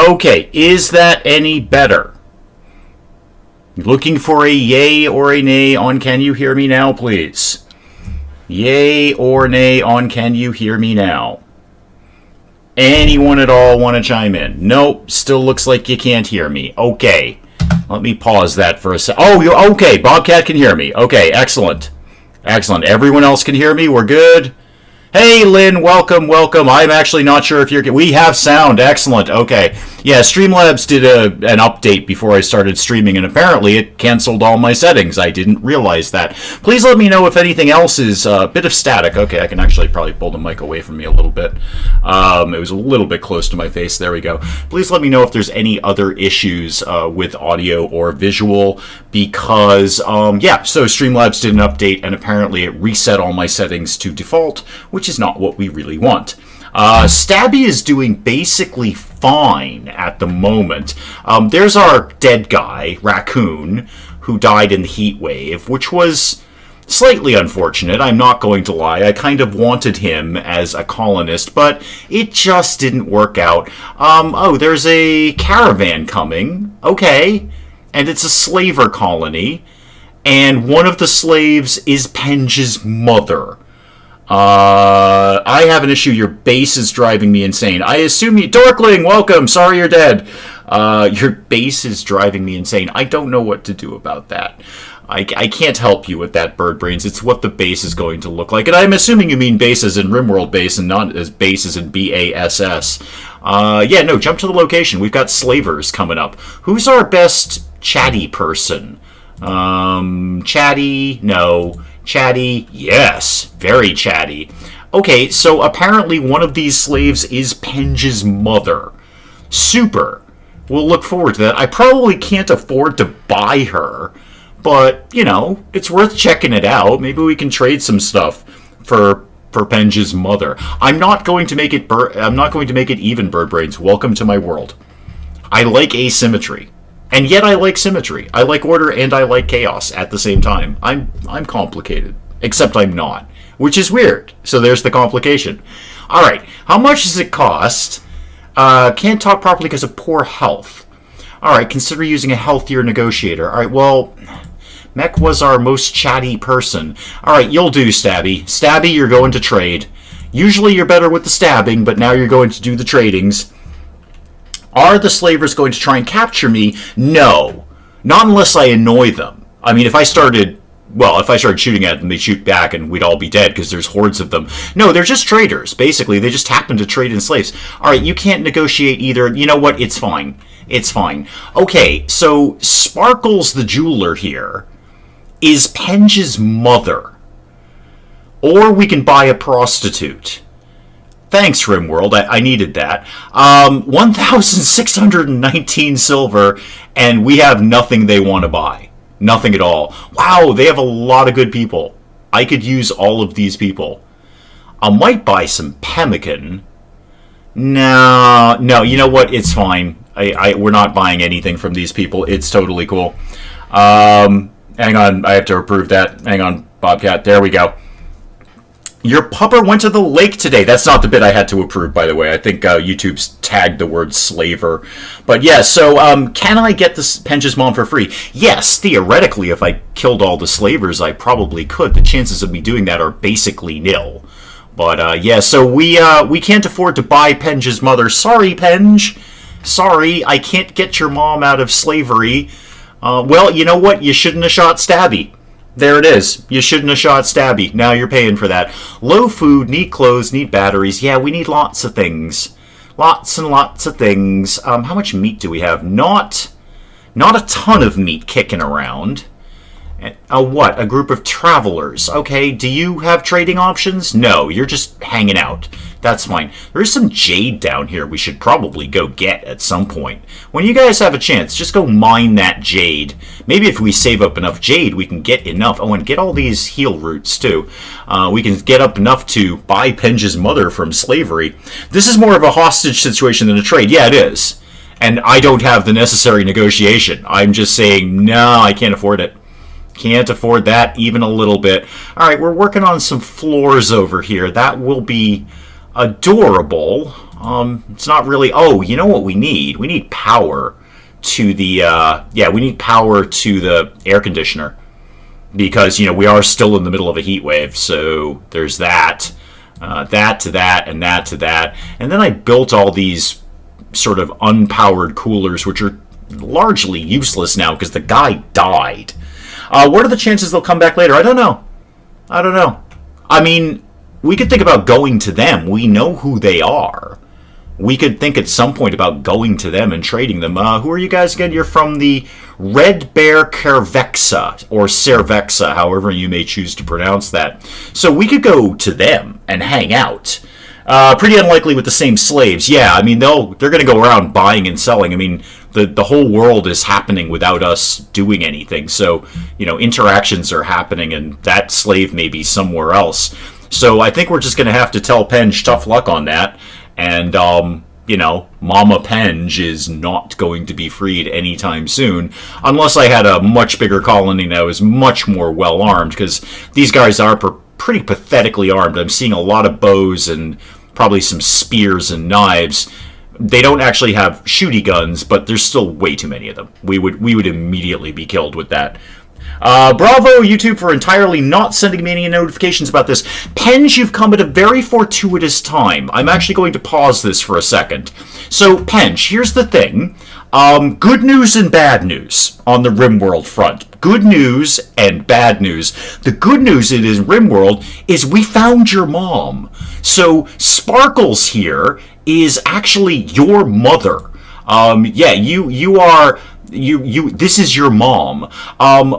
Okay, is that any better? Looking for a yay or a nay on Can You Hear Me Now, please? Yay or nay on Can You Hear Me Now? Anyone at all want to chime in? Nope, still looks like you can't hear me. Okay, let me pause that for a sec. Oh, okay, Bobcat can hear me. Okay, excellent. Excellent. Everyone else can hear me? We're good? Hey, Lynn, welcome. I'm actually not sure if you're... We have sound. Excellent. Okay. Yeah, Streamlabs did an update before I started streaming, and apparently it canceled all my settings. I didn't realize that. Please let me know if anything else is a bit of static. Okay, I can actually probably pull the mic away from me a little bit. It was a little bit close to my face. There we go. Please let me know if there's any other issues with audio or visual, because, so Streamlabs did an update, and apparently it reset all my settings to default, which is not what we really want. Stabby is doing basically fine at the moment. There's our dead guy, Raccoon, who died in the heat wave, which was slightly unfortunate, I'm not going to lie. I kind of wanted him as a colonist, but it just didn't work out. There's a caravan coming. Okay. And it's a slaver colony. And one of the slaves is Penge's mother. I have an issue. Your base is driving me insane. I assume you... Dorkling, welcome! Sorry you're dead. Your base is driving me insane. I don't know what to do about that. I can't help you with that, Bird Brains. It's what the base is going to look like. And I'm assuming you mean base as in RimWorld base and not as base as in BASS. Jump to the location. We've got slavers coming up. Who's our best chatty person? Chatty? No. Chatty? Yes. Very chatty. Okay, so apparently one of these slaves is Penge's mother. Super. We'll look forward to that. I probably can't afford to buy her, but, it's worth checking it out. Maybe we can trade some stuff for Penge's mother. I'm not going to make it even, Bird Brains. Welcome to my world. I like asymmetry. And yet I like symmetry. I like order and I like chaos at the same time. I'm complicated. Except I'm not. Which is weird. So there's the complication. Alright, how much does it cost? Can't talk properly because of poor health. Alright, consider using a healthier negotiator. Alright, well, Mech was our most chatty person. Alright, you'll do, Stabby. Stabby, you're going to trade. Usually you're better with the stabbing, but now you're going to do the tradings. Are the slavers going to try and capture me? No. Not unless I annoy them. I mean, if I started shooting at them, they'd shoot back and we'd all be dead because there's hordes of them. No, they're just traders. Basically, they just happen to trade in slaves. All right, you can't negotiate either. You know what? It's fine. It's fine. Okay, so Sparkles the jeweler here is Penge's mother. Or we can buy a prostitute. Thanks, RimWorld. I needed that. 1,619 silver, and we have nothing they want to buy. Nothing at all. Wow, they have a lot of good people. I could use all of these people. I might buy some pemmican. No, you know what? It's fine. We're not buying anything from these people. It's totally cool. Hang on, I have to approve that. Hang on, Bobcat. There we go. Your pupper went to the lake today. That's not the bit I had to approve, by the way. I think YouTube's tagged the word slaver. But yeah, so can I get this Penge's mom for free? Yes, theoretically, if I killed all the slavers, I probably could. The chances of me doing that are basically nil. But so we can't afford to buy Penge's mother. Sorry, Penge. Sorry, I can't get your mom out of slavery. Well, you know what? You shouldn't have shot Stabby. There it is. You shouldn't have shot Stabby. Now you're paying for that. Low food, need clothes, need batteries. Yeah, we need lots of things. Lots and lots of things. How much meat do we have? Not a ton of meat kicking around. What? A group of travelers. Okay, do you have trading options? No, you're just hanging out. That's fine. There is some jade down here we should probably go get at some point. When you guys have a chance, just go mine that jade. Maybe if we save up enough jade, we can get enough. Oh, and get all these heal roots, too. We can get up enough to buy Penge's mother from slavery. This is more of a hostage situation than a trade. Yeah, it is. And I don't have the necessary negotiation. I'm just saying, no, I can't afford it. Can't afford that even a little bit. All right, we're working on some floors over here. That will be adorable. It's not really... Oh, you know what we need? We need power to the... we need power to the air conditioner. Because, we are still in the middle of a heat wave, so there's that. That to that, and that to that. And then I built all these sort of unpowered coolers, which are largely useless now because the guy died. What are the chances they'll come back later? I don't know. I mean, we could think about going to them. We know who they are. We could think at some point about going to them and trading them. Who are you guys again? You're from the Red Bear Cervexa, or Cervexa, however you may choose to pronounce that. So we could go to them and hang out. Pretty unlikely with the same slaves. Yeah, I mean, they're going to go around buying and selling. I mean, the whole world is happening without us doing anything. So, interactions are happening, and that slave may be somewhere else. So I think we're just going to have to tell Penge tough luck on that. And, Mama Penge is not going to be freed anytime soon, unless I had a much bigger colony that was much more well-armed, because these guys are pretty pathetically armed. I'm seeing a lot of bows and probably some spears and knives. They don't actually have shooty guns, but there's still way too many of them. We would immediately be killed with that. Bravo, YouTube, for entirely not sending me any notifications about this. Penge, you've come at a very fortuitous time. I'm actually going to pause this for a second. So, Penge, here's the thing. Good news and bad news on the RimWorld front. Good news and bad news. The good news in RimWorld is we found your mom. So, Sparkles here is actually your mother. You are... this is your mom.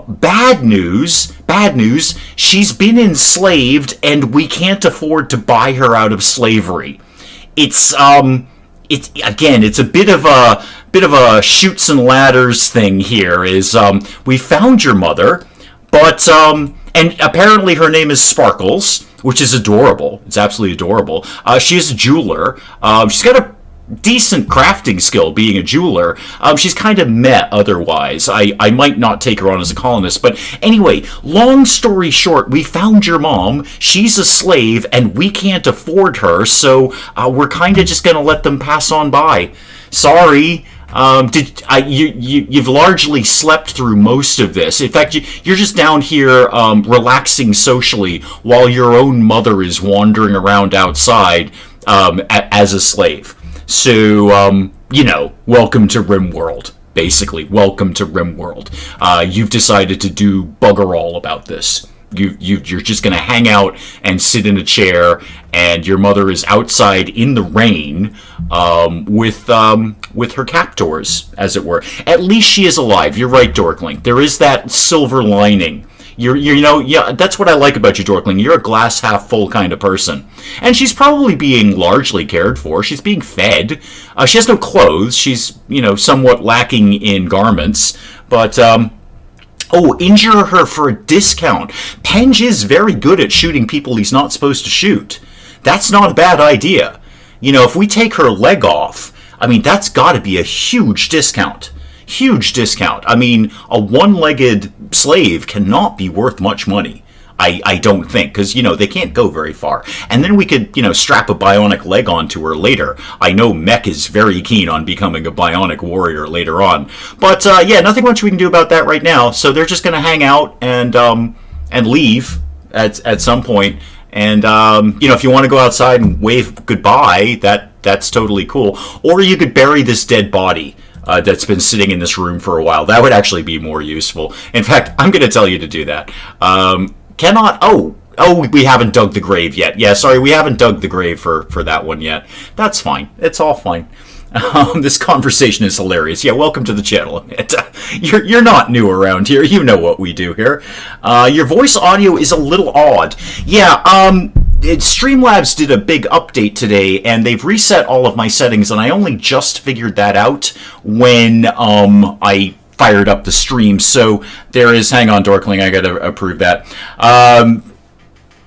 Bad news, she's been enslaved and we can't afford to buy her out of slavery. It's a bit of a chutes and ladders thing here. We found your mother, but and apparently her name is Sparkles, which is adorable. It's absolutely adorable. She's a jeweler. She's got a decent crafting skill being a jeweler. She's kind of meh otherwise. I might not take her on as a colonist, but anyway, long story short, we found your mom. She's a slave and we can't afford her, so we're kind of just going to let them pass on by. Sorry. You've largely slept through most of this. In fact, you're just down here relaxing socially while your own mother is wandering around outside as a slave. So, welcome to RimWorld. Basically, welcome to RimWorld. You've decided to do bugger all about this. You're just going to hang out and sit in a chair, and your mother is outside in the rain with her captors, as it were. At least she is alive. You're right, Dorkling. There is that silver lining. That's what I like about you, Dorkling. You're a glass half full kind of person. And she's probably being largely cared for. She's being fed. She has no clothes. She's, somewhat lacking in garments. But, injure her for a discount. Penge is very good at shooting people he's not supposed to shoot. That's not a bad idea. If we take her leg off, that's got to be a huge discount. Huge discount. A one-legged slave cannot be worth much money. I don't think, because, they can't go very far. And then we could, strap a bionic leg onto her later. I know Mech is very keen on becoming a bionic warrior later on. But, nothing much we can do about that right now. So they're just going to hang out and leave at some point. And, if you want to go outside and wave goodbye, that's totally cool. Or you could bury this dead body that's been sitting in this room for a while. That would actually be more useful. In fact, I'm going to tell you to do that. We haven't dug the grave yet. Yeah, sorry, we haven't dug the grave for that one yet. That's fine. It's all fine. This conversation is hilarious. Yeah, welcome to the channel. You're not new around here. You know what we do here. Your voice audio is a little odd. Yeah, Streamlabs did a big update today, and they've reset all of my settings, and I only just figured that out when I fired up the stream. So there is, hang on, Dorkling, I gotta approve that.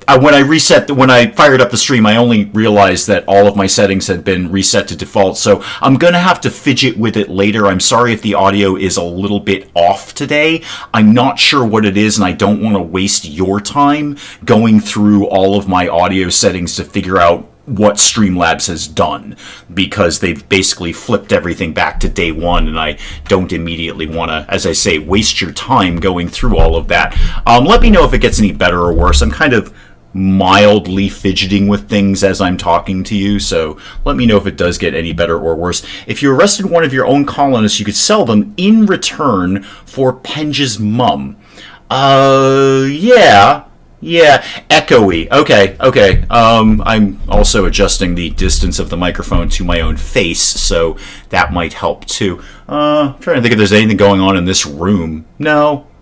When I fired up the stream, I only realized that all of my settings had been reset to default, so I'm gonna have to fidget with it later. I'm sorry if the audio is a little bit off today. I'm not sure what it is, and I don't want to waste your time going through all of my audio settings to figure out what Streamlabs has done, because they've basically flipped everything back to day one, and I don't immediately want to, as I say, waste your time going through all of that. Let me know if it gets any better or worse. I'm kind of mildly fidgeting with things as I'm talking to you, so let me know if it does get any better or worse. If you arrested one of your own colonists, you could sell them in return for Penge's mum. Yeah, echoey. Okay. I'm also adjusting the distance of the microphone to my own face, so that might help too. I'm trying to think if there's anything going on in this room.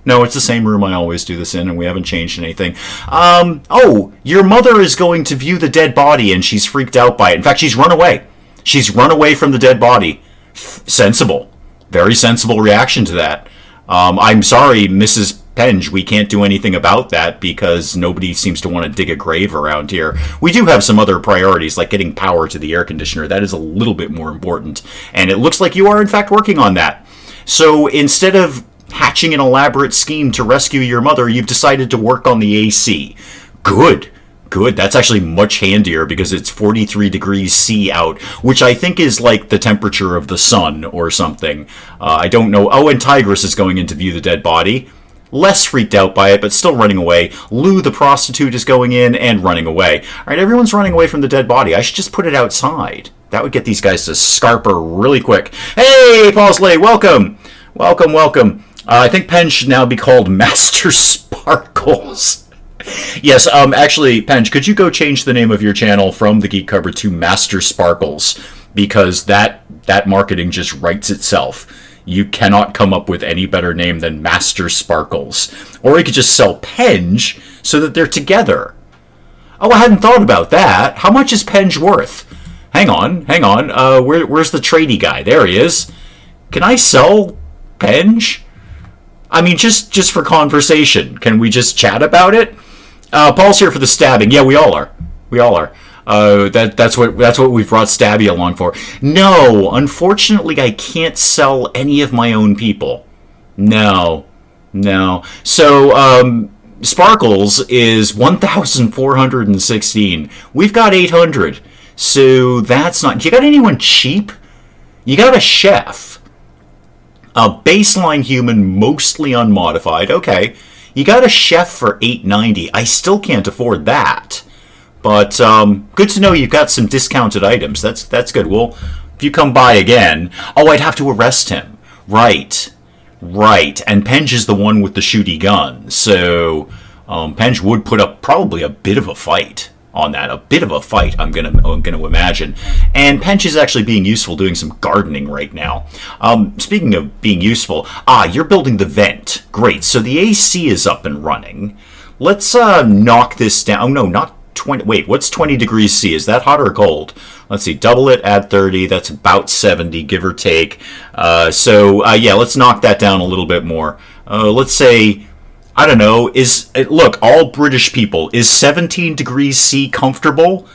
No, it's the same room I always do this in, and we haven't changed anything. Oh, your mother is going to view the dead body, and she's freaked out by it. In fact, she's run away. She's run away from the dead body. Sensible. Very sensible reaction to that. I'm sorry, Mrs. Penge, we can't do anything about that because nobody seems to want to dig a grave around here. We do have some other priorities, like getting power to the air conditioner. That is a little bit more important, and it looks like you are in fact working on that. So instead of hatching an elaborate scheme to rescue your mother, you've decided to work on the AC. Good. That's actually much handier because it's 43 degrees C out, which I think is like the temperature of the sun or something. I don't know. Oh, and Tigress is going in to view the dead body. Less freaked out by it, but still running away. Lou, the prostitute, is going in and running away. All right, everyone's running away from the dead body. I should just put it outside. That would get these guys to scarper really quick. Hey, Paul Slay, welcome. I think Penge should now be called Master Sparkles. Yes, actually, Penge, could you go change the name of your channel from The Geek Cupboard to Master Sparkles? Because that marketing just writes itself. You cannot come up with any better name than Master Sparkles. Or you could just sell Penge so that they're together. Oh, I hadn't thought about that. How much is Penge worth? Hang on. Where's the tradey guy? There he is. Can I sell Penge? I mean, just for conversation. Can we just chat about it? Paul's here for the stabbing. Yeah, we all are. That's what we've brought Stabby along for. No, unfortunately, I can't sell any of my own people. No. So, Sparkles is 1,416. We've got 800. So that's not... You got anyone cheap? You got a chef. A baseline human, mostly unmodified. Okay. You got a chef for $890. I still can't afford that. But good to know you've got some discounted items. That's good. Well, if you come by again... Oh, I'd have to arrest him. Right. And Penge is the one with the shooty gun. So Penge would put up probably a bit of a fight on that. A bit of a fight, I'm gonna imagine. And Penge is actually being useful doing some gardening right now. Speaking of being useful, you're building the vent. Great, so the AC is up and running. Let's knock this down. Oh, no, not 20. Wait, what's 20 degrees C? Is that hot or cold? Let's see, double it, add 30. That's about 70, give or take. Yeah, let's knock that down a little bit more. Let's say... I don't know, look, all British people, is 17 degrees C comfortable?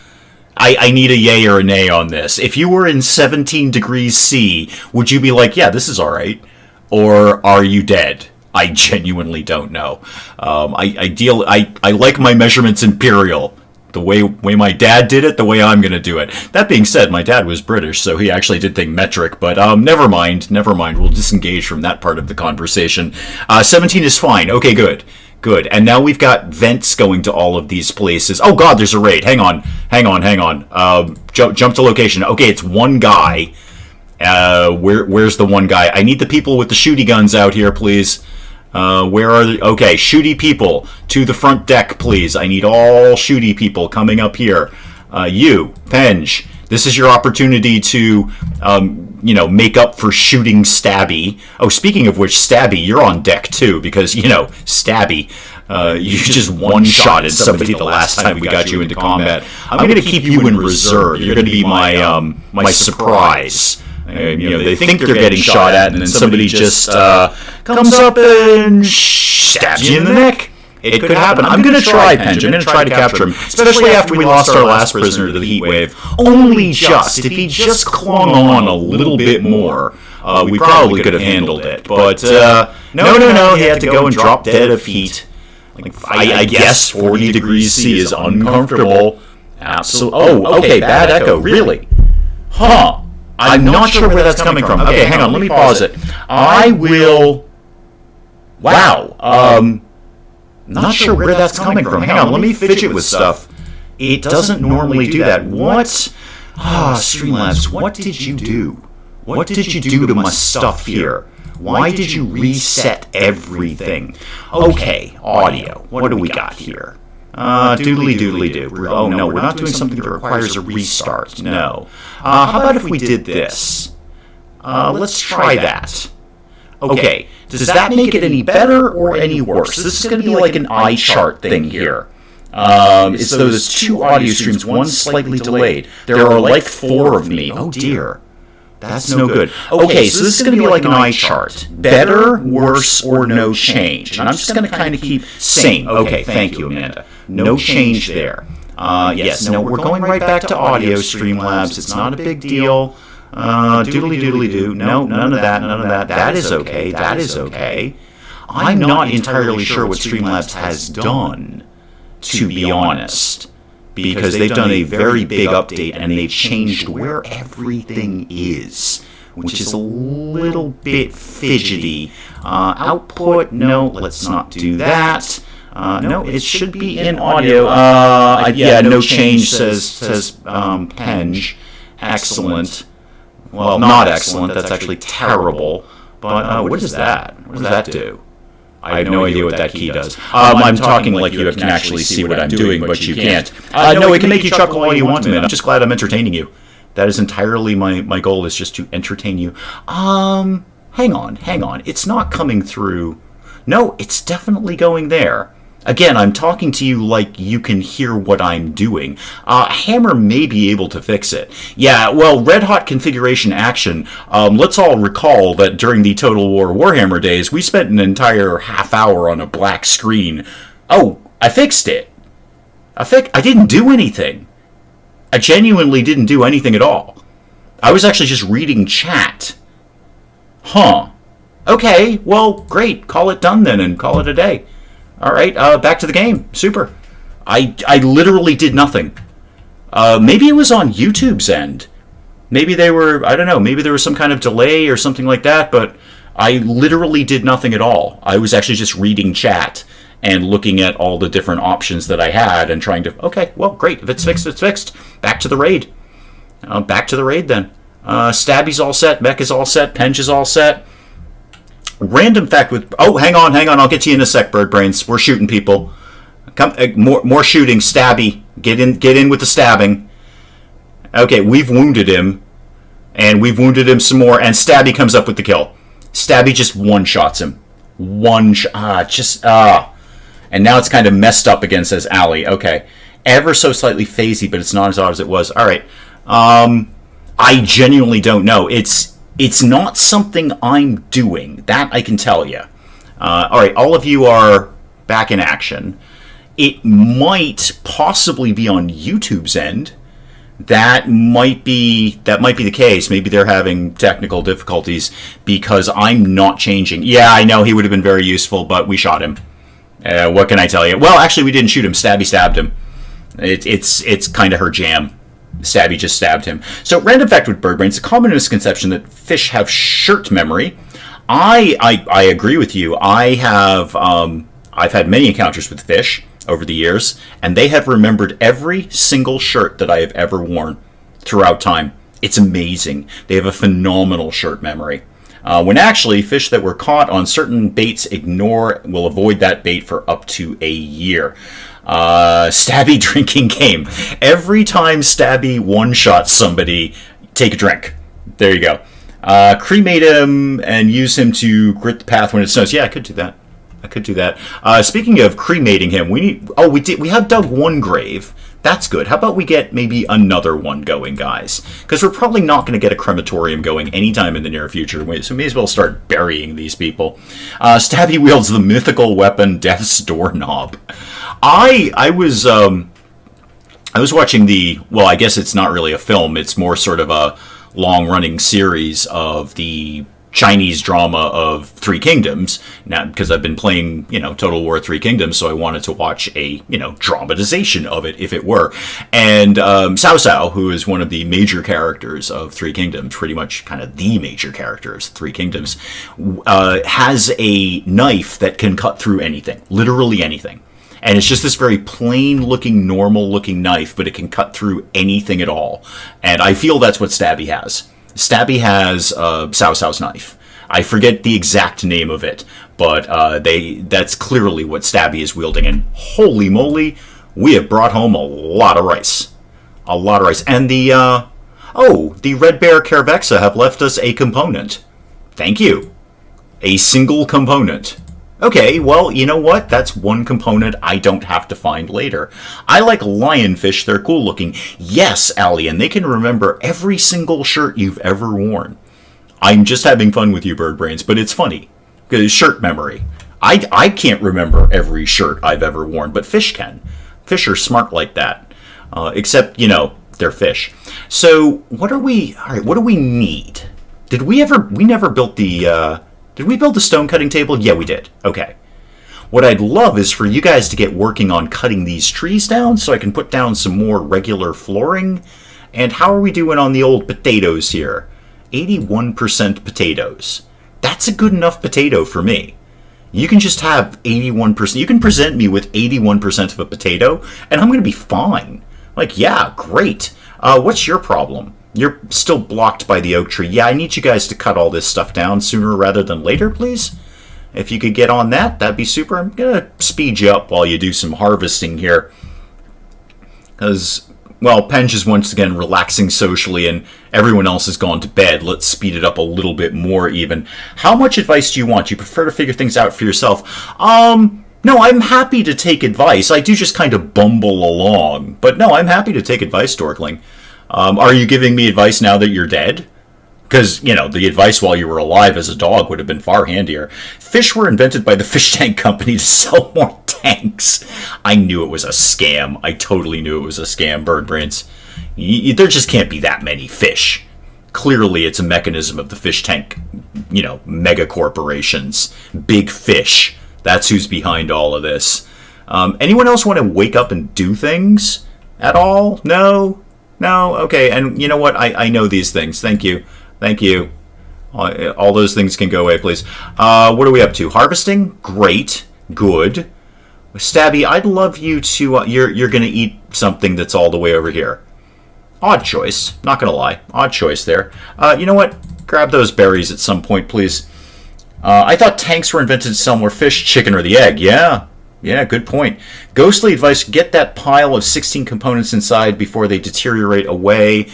I need a yay or a nay on this. If you were in 17 degrees C, would you be like, yeah, this is alright? Or are you dead? I genuinely don't know. I like my measurements imperial. The way my dad did it, the way I'm going to do it. That being said, my dad was British, so he actually did think metric, but never mind. We'll disengage from that part of the conversation. 17 is fine. Okay, good. And now we've got vents going to all of these places. Oh god, there's a raid. Hang on. Jump to location. Okay, it's one guy. Where's the one guy? I need the people with the shooty guns out here, please. Where are the... Okay, shooty people, to the front deck, please. I need all shooty people coming up here. You, Penge, this is your opportunity to, make up for shooting Stabby. Oh, speaking of which, Stabby, you're on deck, too, because, Stabby, you just one-shotted somebody the last time we got you into combat. I'm going to keep you in reserve. You're going to be my surprise. They think they're getting shot at, and then somebody just comes up and stabs you in the neck. It could happen. I'm going to try, Penge. I'm going to try to capture him, especially after we lost our last prisoner to the heat wave. Only just. If he just clung on a little bit more, we probably could have handled it. But no. He had to go and drop dead of heat. I guess 40 degrees C is uncomfortable. Absolutely. Oh, okay, bad echo. Really? Huh. I'm not sure where that's coming from. Okay, hang on. Let me pause it. I will... Wow. Not sure where that's coming from. Hang on. Let me fidget with stuff. It doesn't normally do that. What? Streamlabs, what did you do? What did you do to my stuff here? Why did you reset everything? Okay, audio. What do we got here? Doodly doodly doo. Oh no, we're not doing something that requires a restart. No. How about if we did this? Let's try that. Okay, does that make it any better or any worse? This is going to be like an eye chart thing here. It's those two audio streams, one slightly delayed. There are like 4 of me. Oh dear. That's no good. Okay, so this is going to be like an eye chart. Better, worse, or no change. And I'm just going to kind of keep same. Okay, thank you, Amanda. No change there. Yes, no, we're going right back to audio, Streamlabs. It's not a big deal. Doodly doodly doo. No, none of that, none of that. That is okay, that is okay. I'm not entirely sure what Streamlabs has done, to be honest, because they've done a very big update and they've changed where everything is, which is a little bit fidgety. Output, no, let's not do that. No, it should be in audio. Yeah, no change, says Penge. Excellent. Well, not excellent, that's actually terrible. But what is that? What does that do? I have no idea what that key does. I'm talking like you can actually see what I'm doing, but you can't. No, it can make you chuckle all you want, man. I'm just glad I'm entertaining you. That is entirely my goal, is just to entertain you. Hang on. It's not coming through. No, it's definitely going there. Again, I'm talking to you like you can hear what I'm doing. Hammer may be able to fix it. Yeah, well, Red Hot Configuration Action. Let's all recall that during the Total War Warhammer days, we spent an entire half hour on a black screen. Oh, I fixed it. I didn't do anything. I genuinely didn't do anything at all. I was actually just reading chat. Huh. Okay, well, great. Call it done then and call it a day. All right, back to the game. Super. I literally did nothing. Maybe it was on YouTube's end. Maybe they were, I don't know, maybe there was some kind of delay or something like that, but I literally did nothing at all. I was actually just reading chat and looking at all the different options that I had and trying to, okay, well, great. If it's fixed, it's fixed. Back to the raid. Back to the raid then. Stabby's all set. Mech is all set. Penge is all set. Random fact with... Oh, hang on. I'll get to you in a sec, Bird Brains. We're shooting people. Come, more shooting. Stabby. Get in with the stabbing. Okay, we've wounded him. And we've wounded him some more. And Stabby comes up with the kill. Stabby just one-shots him. And now it's kind of messed up again, says Allie. Okay. Ever so slightly phasey, but it's not as odd as it was. All right. I genuinely don't know. It's not something I'm doing. That I can tell you. All right, all of you are back in action. It might possibly be on YouTube's end. That might be the case. Maybe they're having technical difficulties because I'm not changing. Yeah, I know he would have been very useful, but we shot him. What can I tell you? Well, actually, we didn't shoot him. Stabby stabbed him. It's kind of her jam. Stabby just stabbed him. So, random fact with bird brains: a common misconception that fish have shirt memory. I agree with you. I've had many encounters with fish over the years, and they have remembered every single shirt that I have ever worn throughout time. It's amazing. They have a phenomenal shirt memory. When actually, fish that were caught on certain baits will avoid that bait for up to a year. Stabby drinking game. Every time Stabby one-shots somebody, take a drink. There you go. Cremate him and use him to grit the path when it snows. Yeah, I could do that. Speaking of cremating him, we have dug one grave. That's good. How about we get maybe another one going, guys? Because we're probably not going to get a crematorium going anytime in the near future, so we may as well start burying these people. Stabby wields the mythical weapon Death's Doorknob. I was watching I guess it's not really a film, it's more sort of a long-running series of the Chinese drama of Three Kingdoms, now because I've been playing, Total War Three Kingdoms, so I wanted to watch a, dramatization of it, if it were. And Cao Cao, who is one of the major characters of Three Kingdoms, pretty much kind of the major character of Three Kingdoms, has a knife that can cut through anything, literally anything. And it's just this very plain-looking, normal-looking knife, but it can cut through anything at all. And I feel that's what Stabby has. Stabby has Cao Cao's knife. I forget the exact name of it, but that's clearly what Stabby is wielding. And holy moly, we have brought home a lot of rice. A lot of rice. And the Red Bear Kervexa have left us a component. Thank you. A single component. Okay, well, you know what? That's one component I don't have to find later. I like lionfish. They're cool looking. Yes, Allie, and they can remember every single shirt you've ever worn. I'm just having fun with you, Bird Brains, but it's funny. Because shirt memory. I can't remember every shirt I've ever worn, but fish can. Fish are smart like that. Except, they're fish. So, what do we need? We never built the... Did we build the stone cutting table? Yeah, we did. Okay. What I'd love is for you guys to get working on cutting these trees down so I can put down some more regular flooring. And how are we doing on the old potatoes here? 81% potatoes. That's a good enough potato for me. You can just have 81%. You can present me with 81% of a potato, and I'm going to be fine. Like, yeah, great. What's your problem? You're still blocked by the oak tree. Yeah, I need you guys to cut all this stuff down sooner rather than later, please. If you could get on that, that'd be super. I'm going to speed you up while you do some harvesting here. Because, well, Penge is once again relaxing socially and everyone else has gone to bed. Let's speed it up a little bit more even. How much advice do you want? You prefer to figure things out for yourself? No, I'm happy to take advice. I do just kind of bumble along. But no, I'm happy to take advice, Dorkling. Are you giving me advice now that you're dead? Because, the advice while you were alive as a dog would have been far handier. Fish were invented by the Fish Tank Company to sell more tanks. I knew it was a scam. I totally knew it was a scam, Bird Brains. There just can't be that many fish. Clearly, it's a mechanism of the fish tank, mega corporations. Big fish. That's who's behind all of this. Anyone else want to wake up and do things at all? No? No? Okay, and you know what? I know these things. Thank you. Thank you. All those things can go away, please. What are we up to? Harvesting? Great. Good. Stabby, I'd love you to... You're going to eat something that's all the way over here. Odd choice. Not going to lie. Odd choice there. You know what? Grab those berries at some point, please. I thought tanks were invented to sell more fish, chicken, or the egg. Yeah. Yeah, good point. Ghostly advice, get that pile of 16 components inside before they deteriorate away.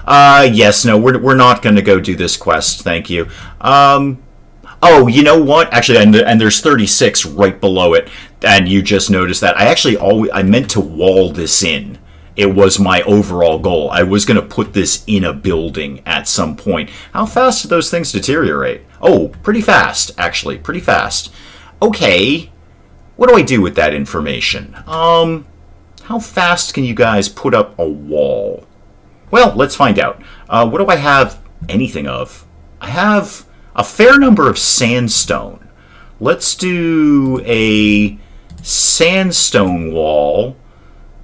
Yes, no, we're not going to go do this quest, thank you. Oh, you know what? Actually, and there's 36 right below it, and you just noticed that. I meant to wall this in. It was my overall goal. I was going to put this in a building at some point. How fast do those things deteriorate? Oh, pretty fast, actually. Pretty fast. Okay. What do I do with that information? How fast can you guys put up a wall? Well, let's find out. What do I have anything of? I have a fair number of sandstone. Let's do a sandstone wall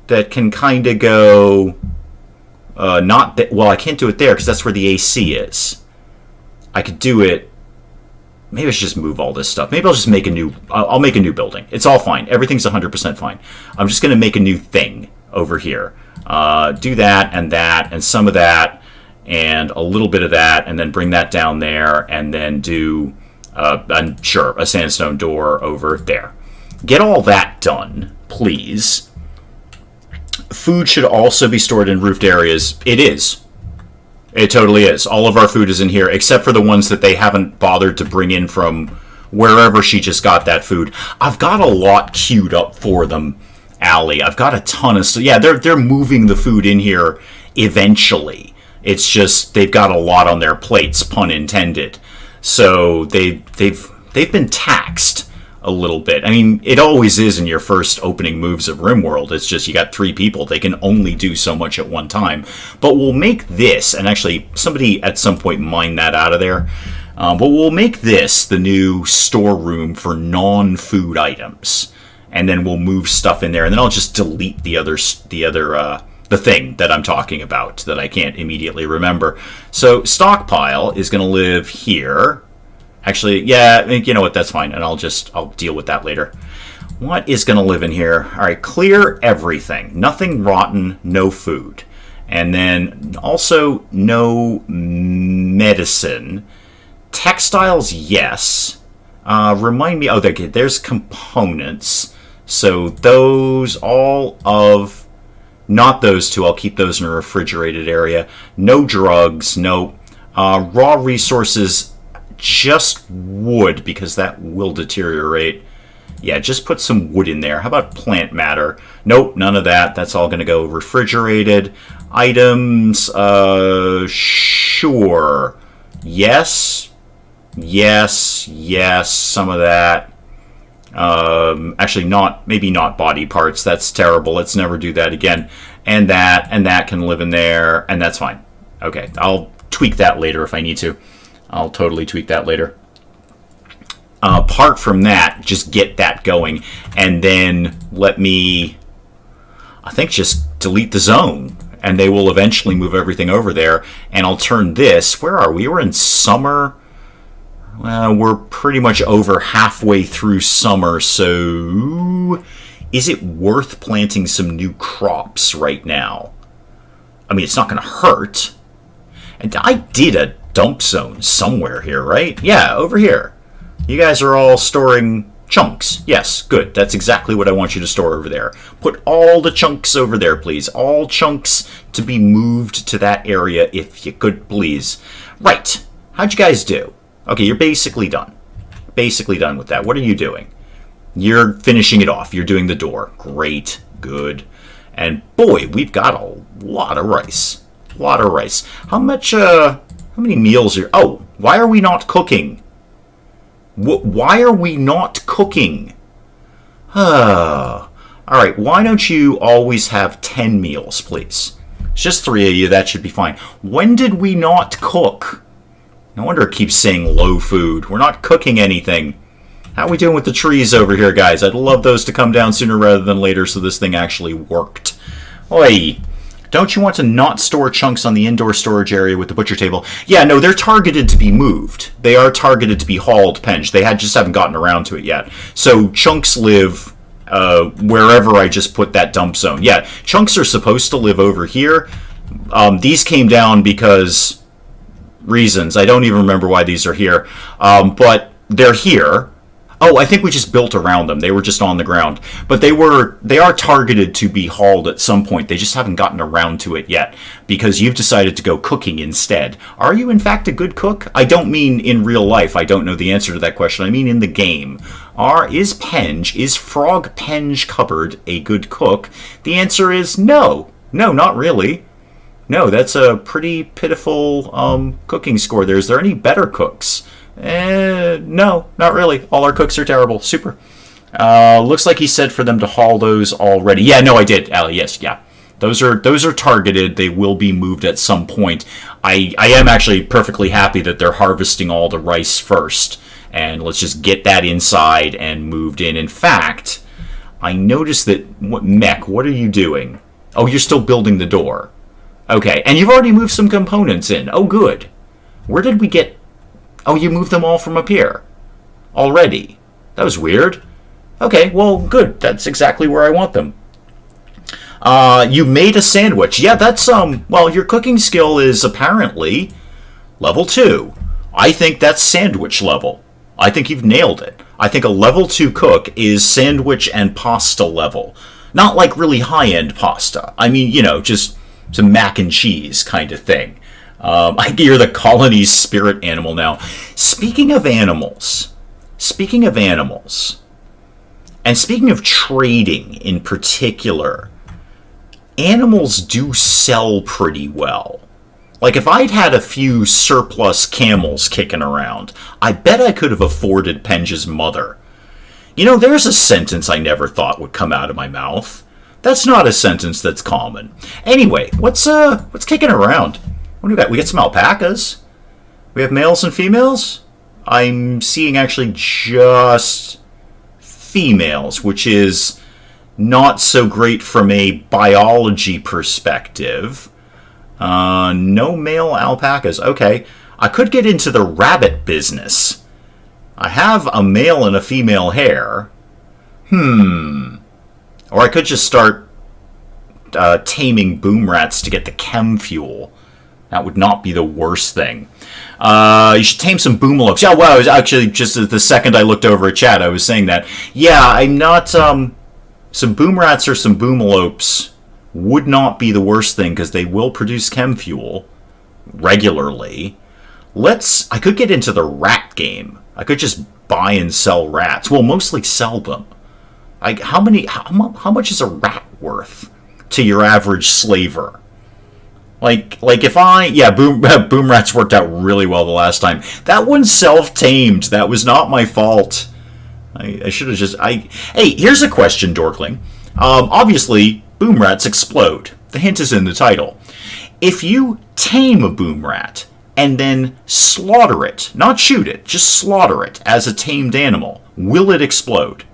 that can kind of go... well, I can't do it there because that's where the AC is. I could do it... Maybe I should just move all this stuff. Maybe I'll just make a new... I'll make a new building. It's all fine. Everything's 100% fine. I'm just going to make a new thing over here. Do that, and some of that, and a little bit of that, and then bring that down there, and then do, a sandstone door over there. Get all that done, please. Food should also be stored in roofed areas. It is. It totally is. All of our food is in here, except for the ones that they haven't bothered to bring in from wherever she just got that food. I've got a lot queued up for them, Allie. I've got a ton of stuff. Yeah, they're moving the food in here eventually. It's just they've got a lot on their plates, pun intended. So they've been taxed a little bit. I mean, it always is in your first opening moves of RimWorld. It's just you got 3 people. They can only do so much at one time. But we'll make this, and actually somebody at some point mine that out of there. But we'll make this the new storeroom for non-food items, and then we'll move stuff in there, and then I'll just delete the thing that I'm talking about that I can't immediately remember. So stockpile is going to live here. Actually, yeah, you know what? That's fine, and I'll deal with that later. What is going to live in here? All right, clear everything. Nothing rotten, no food. And then also no medicine. Textiles, yes. Remind me, there's components. So those, all of, not those two, I'll keep those in a refrigerated area. No drugs, no raw resources, just wood, because that will deteriorate. Yeah, just put some wood in there. How about plant matter? Nope, none of that. That's all going to go refrigerated. Items, sure. Yes, some of that. Actually, maybe not body parts. That's terrible. Let's never do that again. And that can live in there, and that's fine. Okay, I'll tweak that later if I need to. I'll totally tweak that later. Apart from that, just get that going, and then let me, I think, just delete the zone, and they will eventually move everything over there, and I'll turn this, where are we? We're in summer. Well, we're pretty much over halfway through summer, so is it worth planting some new crops right now? I mean, it's not going to hurt. And I did a dump zone somewhere here, right? Yeah, over here. You guys are all storing chunks. Yes, good. That's exactly what I want you to store over there. Put all the chunks over there, please. All chunks to be moved to that area, if you could, please. Right. How'd you guys do? Okay, you're basically done. Basically done with that. What are you doing? You're finishing it off. You're doing the door. Great. Good. And boy, we've got a lot of rice. A lot of rice. How many meals are... Oh, why are we not cooking? Why are we not cooking? Alright, why don't you always have 10 meals, please? It's just 3 of you, that should be fine. When did we not cook? No wonder it keeps saying low food. We're not cooking anything. How are we doing with the trees over here, guys? I'd love those to come down sooner rather than later so this thing actually worked. Oi! Don't you want to not store chunks on the indoor storage area with the butcher table? Yeah, no, they're targeted to be moved. They are targeted to be hauled, Penge. They just haven't gotten around to it yet. So chunks live wherever I just put that dump zone. Yeah, chunks are supposed to live over here. These came down because... reasons. I don't even remember why these are here. But they're here. Oh, I think we just built around them. They were just on the ground. But they are targeted to be hauled at some point. They just haven't gotten around to it yet because you've decided to go cooking instead. Are you in fact a good cook? I don't mean in real life. I don't know the answer to that question. I mean in the game. Is Frog Penge Cupboard a good cook? The answer is no. No, not really. No, that's a pretty pitiful cooking score there. Is there any better cooks? No, not really. All our cooks are terrible. Super. Looks like he said for them to haul those already. Yeah, no, I did. Yes, yeah. Those are targeted. They will be moved at some point. I am actually perfectly happy that they're harvesting all the rice first. And let's just get that inside and moved in. In fact, I noticed that... Mech, what are you doing? Oh, you're still building the door. Okay, and you've already moved some components in. Oh, good. Where did we get... Oh, you moved them all from up here. Already. That was weird. Okay, well, good. That's exactly where I want them. You made a sandwich. Yeah, that's, well, your cooking skill is apparently level 2. I think that's sandwich level. I think you've nailed it. I think a level 2 cook is sandwich and pasta level. Not like really high-end pasta. I mean, you know, just some mac and cheese kind of thing. You're the colony's spirit animal now. Speaking of animals, and speaking of trading in particular, animals do sell pretty well. Like, if I'd had a few surplus camels kicking around, I bet I could have afforded Penge's mother. You know, there's a sentence I never thought would come out of my mouth. That's not a sentence that's common. Anyway, what's kicking around? What do we got? We got some alpacas. We have males and females. I'm seeing actually just females, which is not so great from a biology perspective. No male alpacas. Okay, I could get into the rabbit business. I have a male and a female hare. Or I could just start taming boom rats to get the chem fuel. That would not be the worst thing. You should tame some boomalopes. Yeah, well, I was actually, just the second I looked over at chat, I was saying that. Yeah, I'm not, some boom rats or some boomalopes would not be the worst thing, because they will produce chem fuel regularly. I could get into the rat game. I could just buy and sell rats. Well, mostly sell them. How much is a rat worth to your average slaver? Like if boom rats worked out really well the last time. That one's self-tamed. That was not my fault. I should have just... Hey, here's a question, Dorkling. Obviously, boom rats explode. The hint is in the title. If you tame a boom rat and then slaughter it, not shoot it, just slaughter it as a tamed animal, will it explode?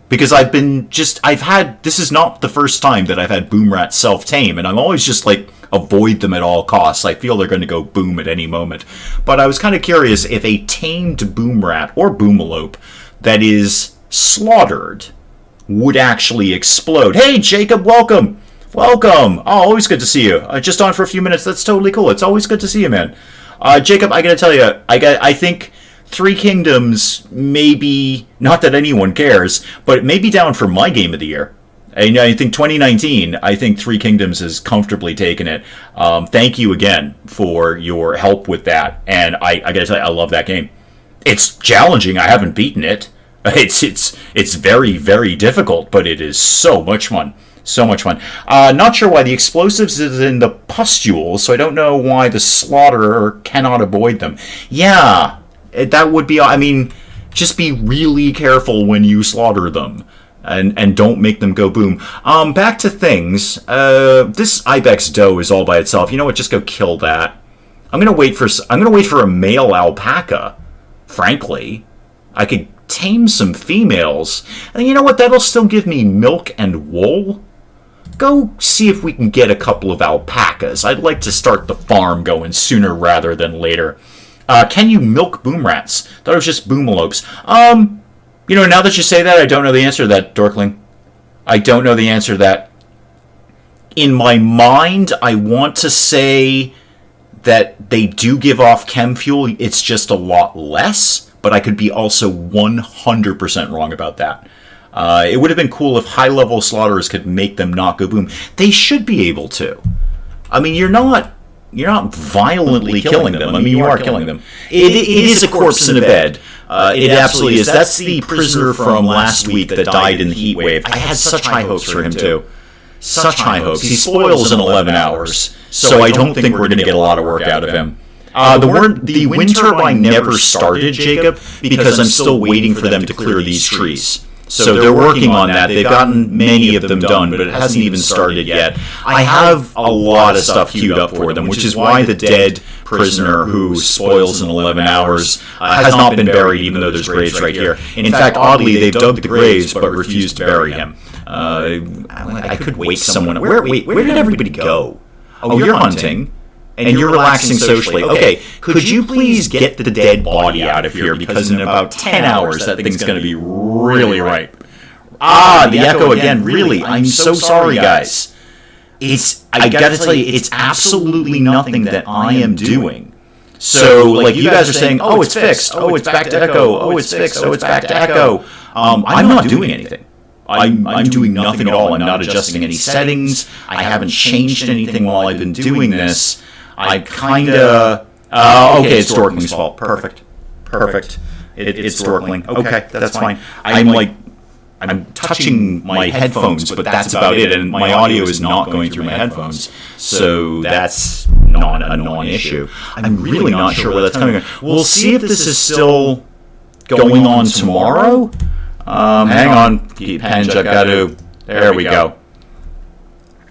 Because this is not the first time that I've had boom rats self-tame, and I'm always just avoid them at all costs. I feel they're going to go boom at any moment. But I was kind of curious if a tamed boom rat or boomalope that is slaughtered would actually explode. Hey, Jacob, welcome! Welcome! Oh, always good to see you. Just on for a few minutes. That's totally cool. It's always good to see you, man. Jacob, I gotta tell you, I think Three Kingdoms may be, not that anyone cares, but it may be down for my game of the year. And I think 2019, I think Three Kingdoms has comfortably taken it. Thank you again for your help with that. And I gotta tell you, I love that game. It's challenging. I haven't beaten it. It's very, very difficult, but it is so much fun. So much fun. Not sure why the explosives is in the pustules, so I don't know why the slaughterer cannot avoid them. Yeah. That would be, just be really careful when you slaughter them. And don't make them go boom. Back to things. This ibex doe is all by itself. You know what? Just go kill that. I'm gonna wait for a male alpaca. Frankly, I could tame some females, and you know what? That'll still give me milk and wool. Go see if we can get a couple of alpacas. I'd like to start the farm going sooner rather than later. Can you milk boom rats? Thought it was just boomalopes. Now that you say that, I don't know the answer to that, Dorkling. I don't know the answer to that. In my mind, I want to say that they do give off chem fuel. It's just a lot less, but I could be also 100% wrong about that. It would have been cool if high-level slaughterers could make them not go boom. They should be able to. You're not violently killing them. You are killing them. It is a corpse in a bed. It absolutely is. That's the prisoner from last week that died in the heat wave. I had such high hopes for him, too. Such high hopes. He spoils in 11 hours, so I don't think we're going to get a lot of work out of him. The wind turbine never started, Jacob, because I'm still waiting for them to clear these trees. So they're working on that. They've gotten many of them done, but it hasn't even started yet. I have a lot of stuff queued up for them, which is why the dead prisoner who spoils in 11 hours has not been buried, even though there's graves right here. In fact, oddly, they've dug the graves but refused to bury him. I could wake someone. Where did everybody go? Oh, you're hunting. And you're relaxing socially. Okay, could you please get the dead body out of here, because in about 10 hours that thing's going to be really ripe. The echo again, really. I'm so sorry, guys. I gotta tell you, it's absolutely nothing that I am doing. So, you guys are saying, oh, it's fixed. Oh, it's back to echo. Oh, it's fixed. Oh, it's back to echo. I'm not doing anything. I'm doing nothing at all. I'm not adjusting any settings. I haven't changed anything while I've been doing this. I kinda... okay, it's Dorkling's fault. Perfect. It's Dorkling. Okay, that's fine. I'm touching my headphones, but that's about it, and my audio is not going through my headphones, so that's not a non-issue. I'm really not sure where that's coming from. We'll see if this is still going on tomorrow. Hang on, Penge, I've got to... There we go.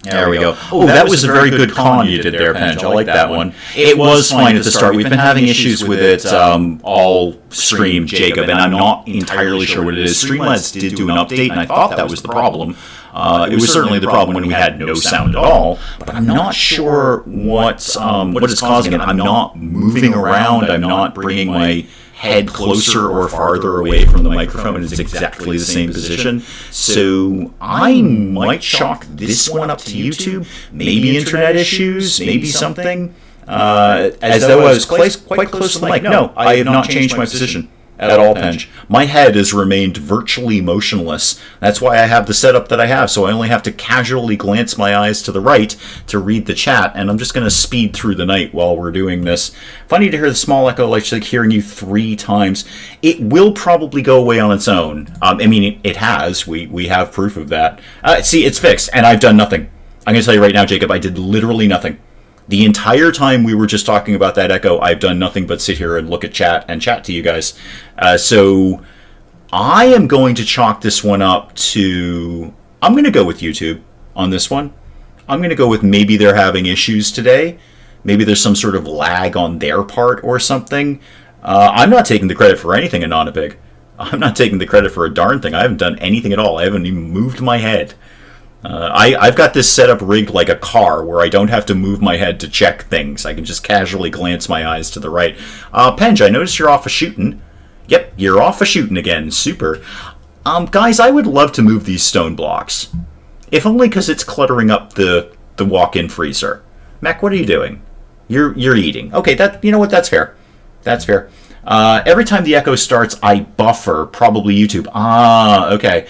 There we go. Oh, that was a very good con you did there, Penge. I like that one. It was fine at the start. We've been having issues with it all stream, Jacob, and I'm not entirely sure what it is. Streamlabs did do an update, and I thought that was the problem. It was certainly the problem when we had no sound at all, but I'm not sure what is causing it. I'm not moving around. I'm not bringing my head closer or farther away from the microphone. It's exactly the same position. So I might chalk this one up to YouTube. Maybe internet issues, maybe something. As though I was quite close to the mic. No, I have not changed my position at all, Penge. My head has remained virtually motionless. That's why I have the setup that I have, so I only have to casually glance my eyes to the right to read the chat, and I'm just going to speed through the night while we're doing this. Funny to hear the small echo, like hearing you 3 times. It will probably go away on its own. I mean, it has. We have proof of that. See, it's fixed, and I've done nothing. I'm going to tell you right now, Jacob, I did literally nothing. The entire time we were just talking about that echo, I've done nothing but sit here and look at chat and chat to you guys. So I am going to chalk this one up to... I'm going to go with YouTube on this one. I'm going to go with maybe they're having issues today. Maybe there's some sort of lag on their part or something. I'm not taking the credit for anything, Anonapig. I'm not taking the credit for a darn thing. I haven't done anything at all. I haven't even moved my head. I've got this setup rigged like a car where I don't have to move my head to check things. I can just casually glance my eyes to the right. Penge, I noticed you're off a shooting. Yep, you're off a shooting again. Super. Guys, I would love to move these stone blocks. If only because it's cluttering up the walk-in freezer. Mac, what are you doing? You're eating. Okay, you know what? That's fair. That's fair. Every time the echo starts, I buffer. Probably YouTube. Okay.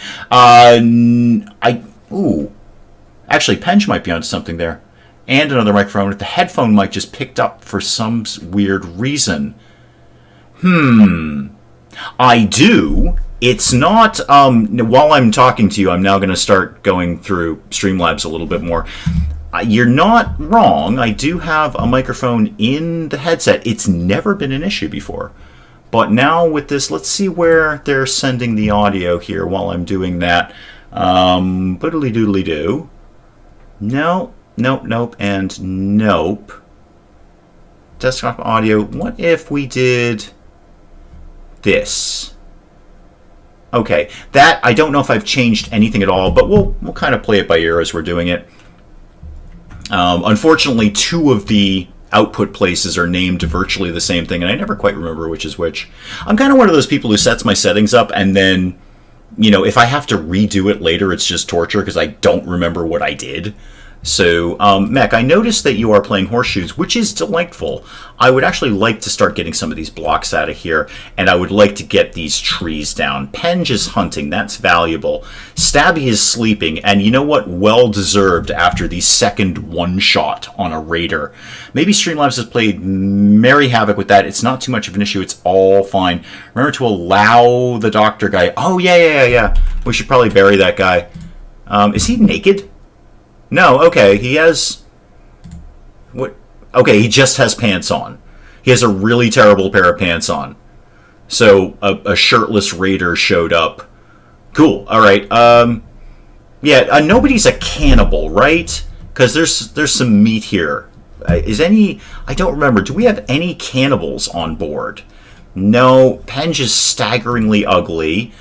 Ooh. Actually, Penge might be onto something there. And another microphone. The headphone mic just picked up for some weird reason. I do. It's not... while I'm talking to you, I'm now going to start going through Streamlabs a little bit more. You're not wrong. I do have a microphone in the headset. It's never been an issue before. But now with this, let's see where they're sending the audio here while I'm doing that. Boodly doodly do. No, nope, and nope. Desktop audio. What if we did this? Okay, that I don't know if I've changed anything at all, but we'll kind of play it by ear as we're doing it. Unfortunately, 2 of the output places are named virtually the same thing, and I never quite remember which is which. I'm kind of one of those people who sets my settings up and then, you know, if I have to redo it later, it's just torture because I don't remember what I did. So, Mech, I noticed that you are playing horseshoes, which is delightful. I would actually like to start getting some of these blocks out of here, and I would like to get these trees down. Penge is hunting. That's valuable. Stabby is sleeping, and you know what? Well-deserved after the second one-shot on a raider. Maybe Streamlabs has played merry havoc with that. It's not too much of an issue. It's all fine. Remember to allow the doctor guy... Oh, yeah. We should probably bury that guy. Is he naked? No, okay, he has... What? Okay, he just has pants on. He has a really terrible pair of pants on. So, a shirtless raider showed up. Cool, alright. Yeah, nobody's a cannibal, right? Because there's some meat here. Is any... I don't remember. Do we have any cannibals on board? No, Penge is staggeringly ugly.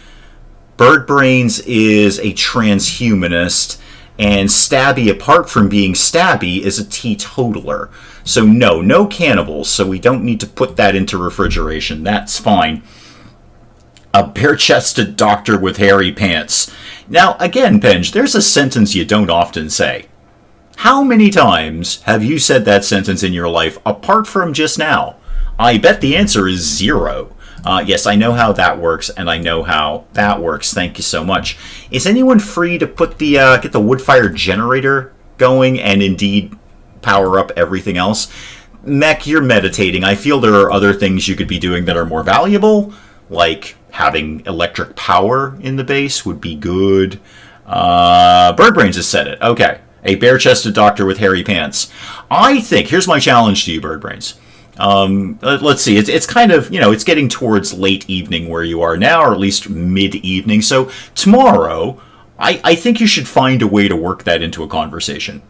Birdbrains is a transhumanist. And Stabby, apart from being Stabby, is a teetotaler. So no cannibals, so we don't need to put that into refrigeration. That's fine. A bare-chested doctor with hairy pants. Now, again, Penge, there's a sentence you don't often say. How many times have you said that sentence in your life, apart from just now? I bet the answer is 0. Yes, I know how that works, and I know how that works. Thank you so much. Is anyone free to put the get the wood-fired generator going and indeed power up everything else? Mech, you're meditating. I feel there are other things you could be doing that are more valuable, like having electric power in the base would be good. Birdbrains has said it. Okay. A bare-chested doctor with hairy pants. I think, here's my challenge to you, Birdbrains. Let's see, it's kind of, you know, it's getting towards late evening where you are now, or at least mid-evening. So tomorrow, I think you should find a way to work that into a conversation.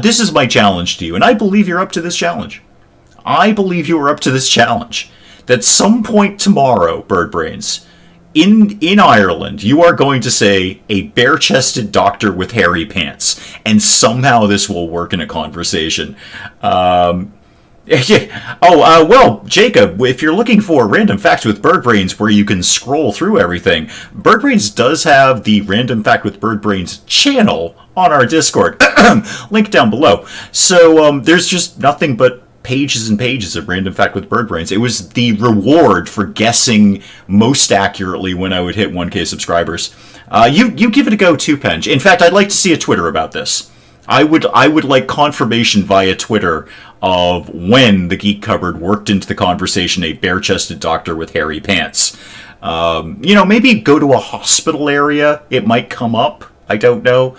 This is my challenge to you, and I believe you're up to this challenge. I believe you are up to this challenge. That some point tomorrow, Birdbrains, in Ireland, you are going to say a bare-chested doctor with hairy pants, and somehow this will work in a conversation. Well, Jacob, if you're looking for random facts with Birdbrains where you can scroll through everything, Birdbrains does have the Random Fact with Birdbrains channel on our Discord. Link down below. So there's just nothing but pages and pages of Random Fact with Birdbrains. It was the reward for guessing most accurately when I would hit 1K subscribers. You give it a go too, Penge. In fact, I'd like to see a Twitter about this. I would like confirmation via Twitter of when the Geek Cupboard worked into the conversation a bare-chested doctor with hairy pants. Maybe go to a hospital area. It might come up. I don't know.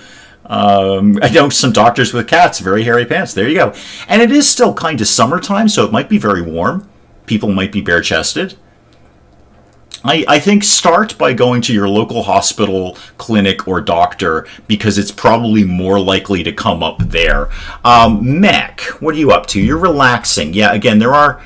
I know some doctors with cats, very hairy pants. There you go. And it is still kind of summertime, so it might be very warm. People might be bare-chested. I think start by going to your local hospital, clinic, or doctor, because it's probably more likely to come up there. Mech, what are you up to? You're relaxing. Yeah, again, there are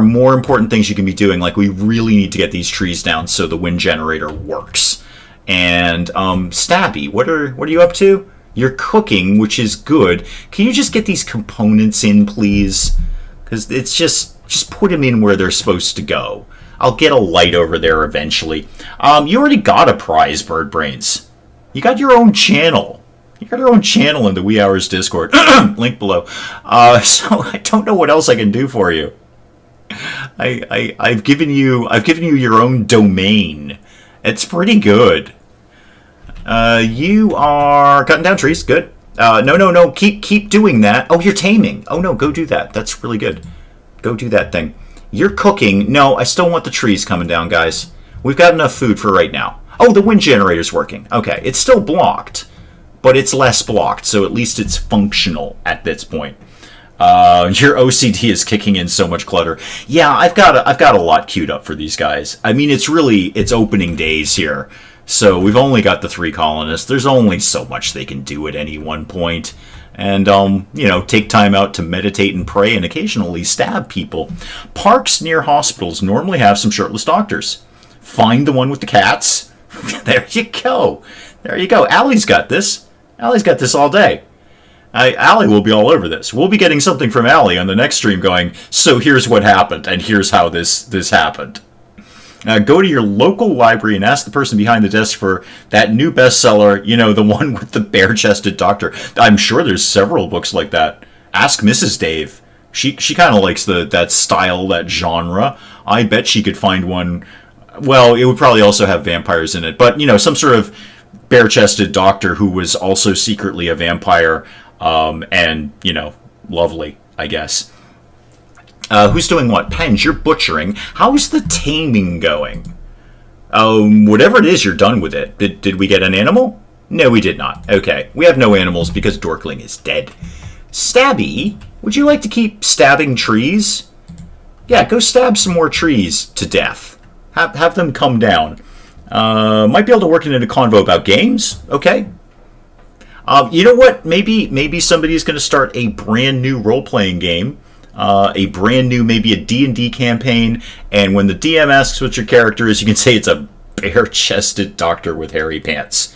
more important things you can be doing, like we really need to get these trees down so the wind generator works. And Stabby, what are you up to? You're cooking, which is good. Can you just get these components in, please? Because it's just put them in where they're supposed to go. I'll get a light over there eventually. You already got a prize, Birdbrains. You got your own channel. You got your own channel in the Wee Hours Discord. Link below. So I don't know what else I can do for you. I've given you your own domain. It's pretty good. You are cutting down trees. Good. No. Keep doing that. Oh, you're taming. Oh no, go do that. That's really good. Go do that thing. You're cooking. No, I still want the trees coming down, guys. We've got enough food for right now. Oh, the wind generator's working. Okay, it's still blocked, but it's less blocked, so at least it's functional at this point. Your OCD is kicking in so much clutter. Yeah, I've got a lot queued up for these guys. I mean, it's opening days here, so we've only got the 3 colonists. There's only so much they can do at any one point. And, take time out to meditate and pray and occasionally stab people. Parks near hospitals normally have some shirtless doctors. Find the one with the cats. There you go. There you go. Allie's got this. Allie's got this all day. Allie will be all over this. We'll be getting something from Allie on the next stream going, so here's what happened, and here's how this happened. Go to your local library and ask the person behind the desk for that new bestseller, the one with the bare-chested doctor. I'm sure there's several books like that. Ask Mrs. Dave. She kind of likes that style, that genre. I bet she could find one. Well, it would probably also have vampires in it, but, some sort of bare-chested doctor who was also secretly a vampire, and, lovely, I guess. Who's doing what? Penge, you're butchering. How's the taming going? Whatever it is, you're done with it. Did we get an animal? No, we did not. Okay, we have no animals because Dorkling is dead. Stabby, would you like to keep stabbing trees? Yeah, go stab some more trees to death. Have them come down. Might be able to work it in a convo about games. Okay. You know what? Maybe somebody's going to start a brand new role-playing game. A brand new, maybe a D&D campaign, and when the DM asks what your character is, you can say it's a bare-chested doctor with hairy pants.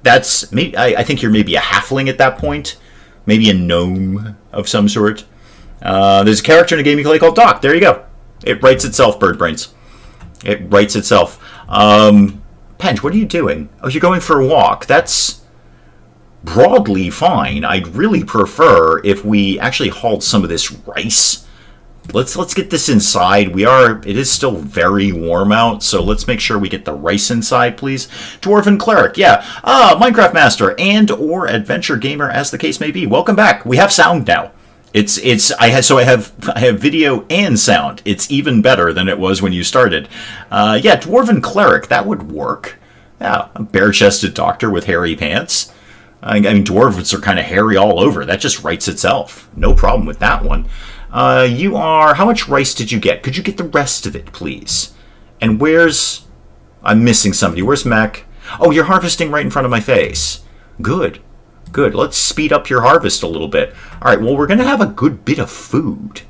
That's maybe, I think you're maybe a halfling at that point, maybe a gnome of some sort. There's a character in a game you can play called Doc. There you go. It writes itself, Birdbrains. It writes itself. Penge, what are you doing? Oh, you're going for a walk. That's broadly fine. I'd really prefer if we actually hauled some of this rice. Let's get this inside. It is still very warm out, so let's make sure we get the rice inside, please. Dwarven Cleric, yeah. Minecraft Master and or Adventure Gamer, as the case may be. Welcome back. We have sound now. I have video and sound. It's even better than it was when you started. Yeah, Dwarven Cleric, that would work. Yeah, a bare-chested doctor with hairy pants. I mean, dwarves are kind of hairy all over. That just writes itself. No problem with that one. How much rice did you get? Could you get the rest of it, please? And I'm missing somebody. Where's Mac? Oh, you're harvesting right in front of my face. Good. Good. Let's speed up your harvest a little bit. All right, well, we're going to have a good bit of food.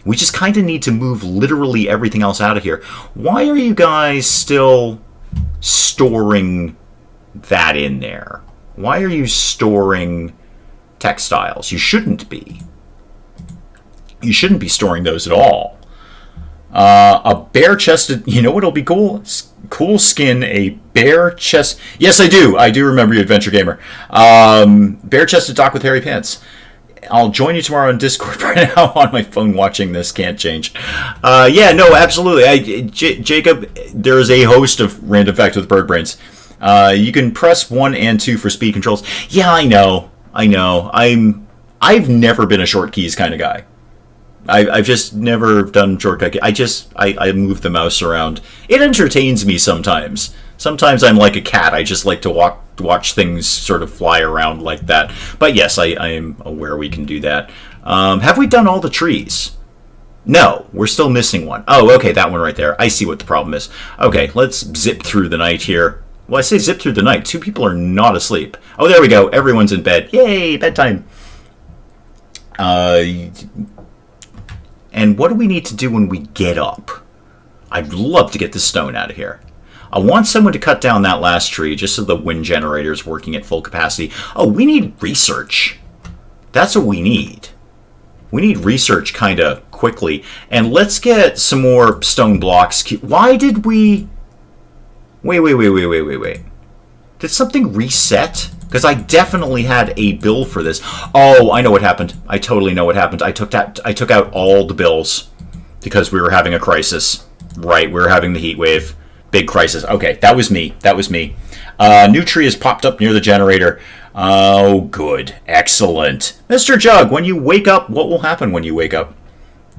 We just kind of need to move literally everything else out of here. Why are you guys still storing that in there? Why are you storing textiles? You shouldn't be. You shouldn't be storing those at all. A bare-chested... You know what'll be cool? Cool skin, a bare-chest... Yes, I do. I do remember you, Adventure Gamer. Bare-chested doc with hairy pants. I'll join you tomorrow on Discord. Right now on my phone watching this. Can't change. Yeah, no, absolutely. Jacob, there's a host of random facts with bird brains. You can press 1 and 2 for speed controls. Yeah, I know. I've never been a short keys kind of guy. I've just never done shortcut. I move the mouse around. It entertains me sometimes. Sometimes I'm like a cat. I just like to watch things sort of fly around like that. But yes, I am aware we can do that. Have we done all the trees? No, we're still missing one. Oh, okay, that one right there. I see what the problem is. Okay, let's zip through the night here. Well, I say zip through the night. 2 people are not asleep. Oh, there we go. Everyone's in bed. Yay, bedtime. And what do we need to do when we get up? I'd love to get the stone out of here. I want someone to cut down that last tree just so the wind generator is working at full capacity. Oh, we need research. That's what we need. We need research kind of quickly. And let's get some more stone blocks. Why did we... Wait. Did something reset? Because I definitely had a bill for this. Oh, I know what happened. I totally know what happened. I took out all the bills because we were having a crisis. Right, we were having the heat wave. Big crisis. Okay, that was me. New tree has popped up near the generator. Oh, good. Excellent. Mr. Jug, when you wake up, what will happen when you wake up?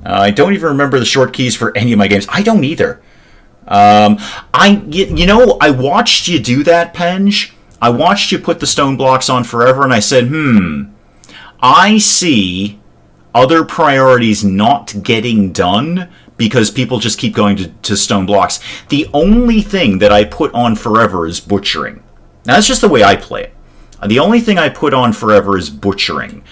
I don't even remember the short keys for any of my games. I don't either. I watched you do that, Penge. I watched you put the stone blocks on forever, and I said, I see other priorities not getting done because people just keep going to stone blocks. The only thing that I put on forever is butchering. Now, that's just the way I play it. The only thing I put on forever is butchering.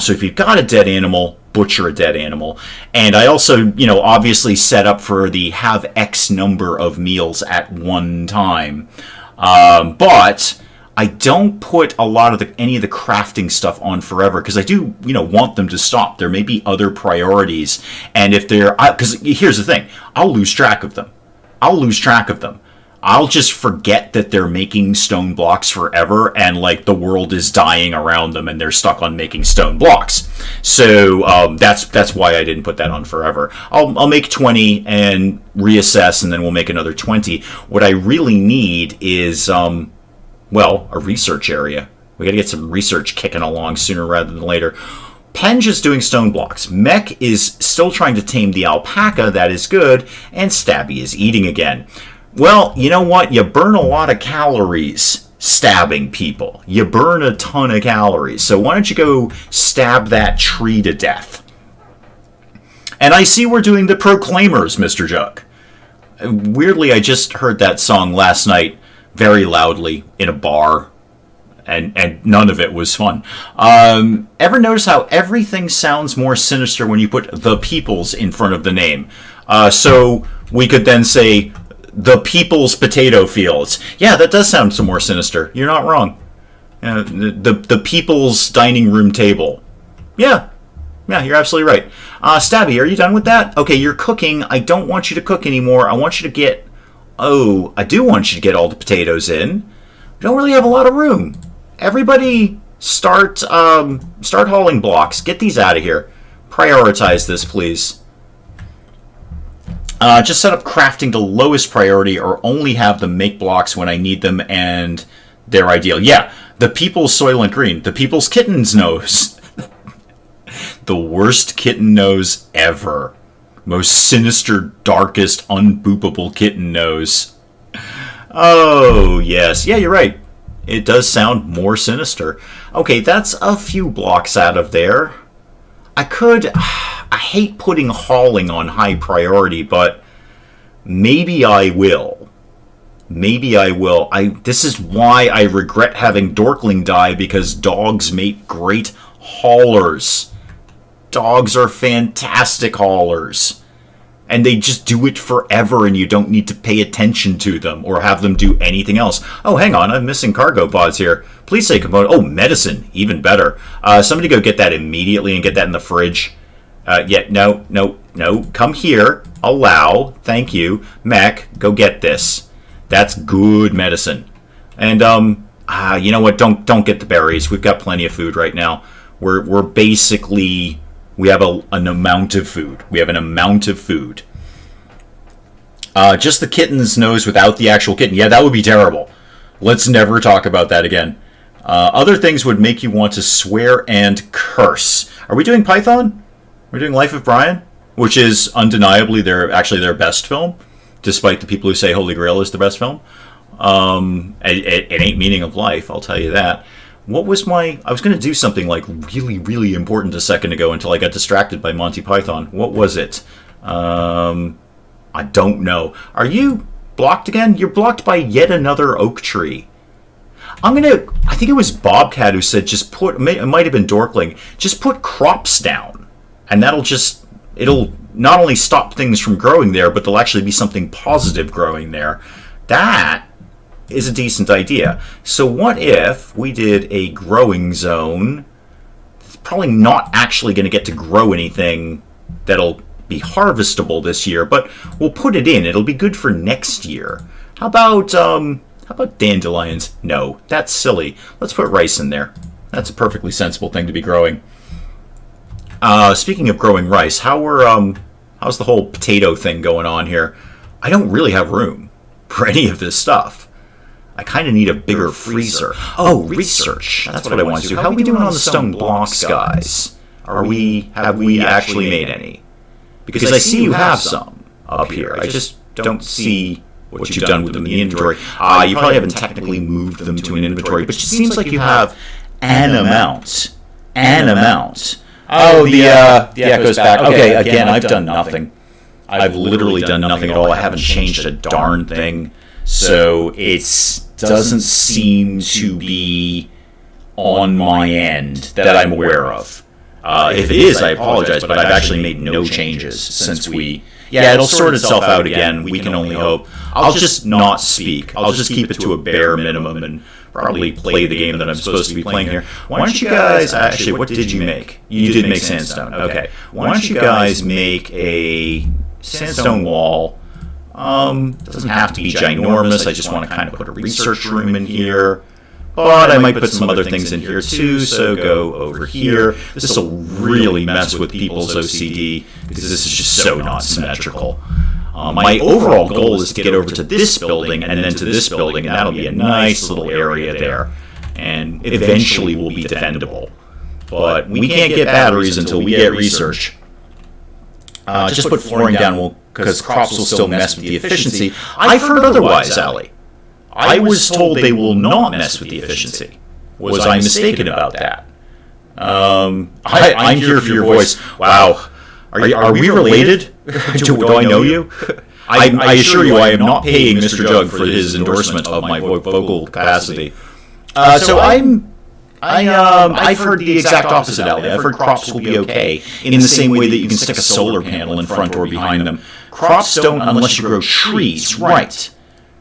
So if you've got a dead animal, butcher a dead animal. And I also, obviously set up for the have X number of meals at one time. But I don't put a lot of any of the crafting stuff on forever because I do, want them to stop. There may be other priorities. And if because here's the thing, I'll lose track of them. I'll just forget that they're making stone blocks forever and the world is dying around them and they're stuck on making stone blocks. So that's why I didn't put that on forever. I'll make 20 and reassess and then we'll make another 20. What I really need is, a research area. We gotta get some research kicking along sooner rather than later. Penge is doing stone blocks. Mech is still trying to tame the alpaca, that is good, and Stabby is eating again. Well, you know what? You burn a lot of calories stabbing people. You burn a ton of calories. So why don't you go stab that tree to death? And I see we're doing the Proclaimers, Mr. Jug. Weirdly, I just heard that song last night very loudly in a bar. And none of it was fun. Ever notice how everything sounds more sinister when you put the Peoples in front of the name? So we could then say... The People's Potato Fields. Yeah, that does sound some more sinister. You're not wrong. The People's Dining Room Table. Yeah, you're absolutely right. Stabby, are you done with that? Okay, you're cooking. I don't want you to cook anymore. I want you to get... Oh, I do want you to get all the potatoes in. We don't really have a lot of room. Everybody start hauling blocks. Get these out of here. Prioritize this, please. Just set up crafting to lowest priority or only have them make blocks when I need them and they're ideal. Yeah, the People's Soylent Green. The People's Kitten's Nose. The worst kitten nose ever. Most sinister, darkest, unboopable kitten nose. Oh, yes. Yeah, you're right. It does sound more sinister. Okay, that's a few blocks out of there. I hate putting hauling on high priority, but maybe I will. Maybe I will. This is why I regret having Dorkling die, because dogs make great haulers. Dogs are fantastic haulers. And they just do it forever, and you don't need to pay attention to them or have them do anything else. Oh, hang on, I'm missing cargo pods here. Please say component. Oh, medicine, even better. Somebody go get that immediately and get that in the fridge. No. Come here. Allow. Thank you. Mech, go get this. That's good medicine. And you know what? Don't get the berries. We've got plenty of food right now. We're basically. We have an amount of food. Just the kitten's nose without the actual kitten. Yeah, that would be terrible. Let's never talk about that again. Other things would make you want to swear and curse. Are we doing Python? We're doing Life of Brian, which is undeniably their best film, despite the people who say Holy Grail is the best film. It ain't Meaning of Life, I'll tell you that. What was I was going to do something like really, really important a second ago until I got distracted by Monty Python. What was it? I don't know. Are you blocked again? You're blocked by yet another oak tree. I think it was Bobcat who said it might have been Dorkling, just put crops down. And it'll not only stop things from growing there, but there'll actually be something positive growing there. That is a decent idea. So what if we did a growing zone? It's probably not actually going to get to grow anything that'll be harvestable this year, but we'll put it in. It'll be good for next year. How about dandelions? No, that's silly. Let's put rice in there. That's a perfectly sensible thing to be growing. Speaking of growing rice, how's the whole potato thing going on here? I don't really have room for any of this stuff. I kind of need a bigger freezer. Oh, research. That's what I want to do. How are we doing on the stone blocks, guys? Have we actually made any? Because I see you have some up here. I just don't see what you've done with them in the inventory. You probably haven't technically moved them to an inventory, but it seems like you have an amount. Oh, the echo's back. Okay, again, I've done nothing. I've literally done nothing at all. I haven't changed a darn thing. So it doesn't seem to be on my end that I'm aware of. If it is, I apologize, but I've actually made no changes since we... Yeah, it'll sort itself out again. We can only hope. I'll just not speak. I'll just keep it to a bare minimum and probably play the game that I'm supposed to be playing here. Why don't you guys... Actually, what did you make? You did make sandstone. Okay. Why don't you guys make a sandstone wall? Doesn't have to be ginormous. I just want to kind of put a research room in here. But I might put some other things in here too, so go over here. This will really mess with people's OCD, because this is just so not symmetrical. My overall goal is to get over to this building, and then to this building, and that'll be a nice little area there. And eventually will be defendable. But we can't get batteries until we get research. Just put flooring down, because crops will still mess with the efficiency. I've heard otherwise, Allie. I was told they will not mess with the efficiency. Was I mistaken about that? I'm here for your voice. Wow. Are we related? Do I know you? I assure you I am not paying Mr. Jug for his endorsement of my vocal capacity. So I've heard the exact opposite, Allie. I've heard crops will be okay in the same way that you can stick a solar panel in front or behind them. Crops don't unless you grow trees, right?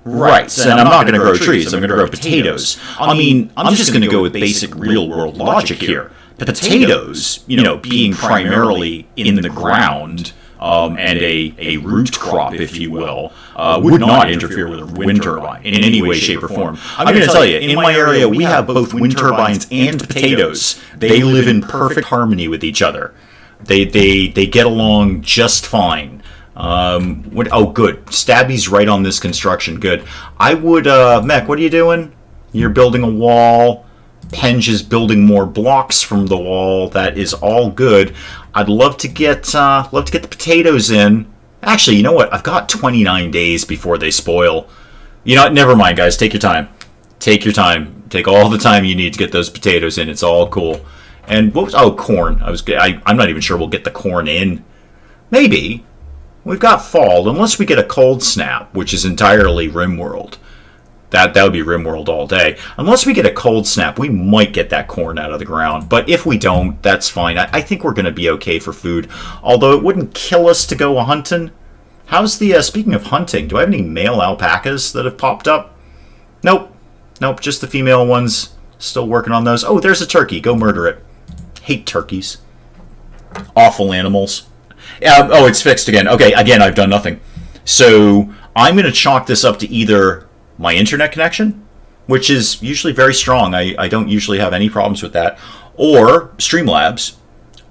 Right, and I'm not going to grow trees. I'm going to grow potatoes. I mean, I'm just going to go with basic real-world logic here. Potatoes, being primarily in the ground and a root crop, if you will, would not interfere with a wind turbine in any way, shape, or form. I'm going to tell you, in my area, we have both wind turbines and potatoes. They live in perfect harmony with each other. They get along just fine. Good. Stabby's right on this construction. Good. I would, Mech, what are you doing? You're building a wall. Penge is building more blocks from the wall. That is all good. I'd love to get the potatoes in. Actually, you know what? I've got 29 days before they spoil. You know what? Never mind, guys. Take your time. Take your time. Take all the time you need to get those potatoes in. It's all cool. And what was... corn. I'm not even sure we'll get the corn in. Maybe. We've got fall, unless we get a cold snap, which is entirely RimWorld. That would be RimWorld all day. Unless we get a cold snap, we might get that corn out of the ground. But if we don't, that's fine. I think we're going to be okay for food. Although it wouldn't kill us to go hunting. How's the, speaking of hunting, do I have any male alpacas that have popped up? Nope. Nope, just the female ones. Still working on those. Oh, there's a turkey. Go murder it. Hate turkeys. Awful animals. Oh, it's fixed again. Okay, again, I've done nothing. So I'm going to chalk this up to either my internet connection, which is usually very strong. I don't usually have any problems with that. Or Streamlabs,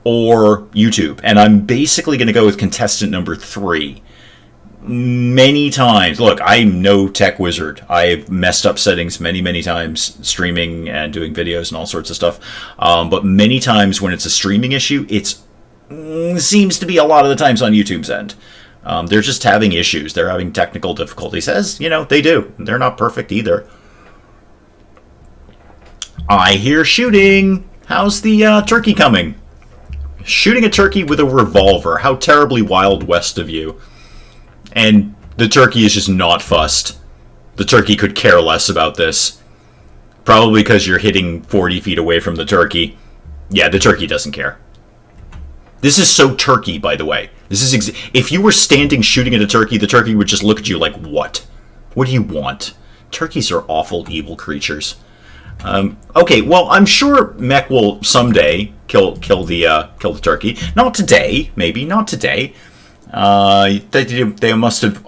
or YouTube. And I'm basically going to go with contestant number 3. Many times, look, I'm no tech wizard. I've messed up settings many times, streaming and doing videos and all sorts of stuff. But many times when it's a streaming issue, it seems to be a lot of the times on YouTube's end. They're just having issues. They're having technical difficulties, as, they do. They're not perfect either. I hear shooting. How's the turkey coming? Shooting a turkey with a revolver. How terribly Wild West of you. And the turkey is just not fussed. The turkey could care less about this. Probably because you're hitting 40 feet away from the turkey. Yeah, the turkey doesn't care. This is so turkey, by the way. This is if you were standing shooting at a turkey, the turkey would just look at you like, what? What do you want? Turkeys are awful, evil creatures. Okay, well, I'm sure Mech will someday kill the turkey. Not today, maybe. Not today. They must have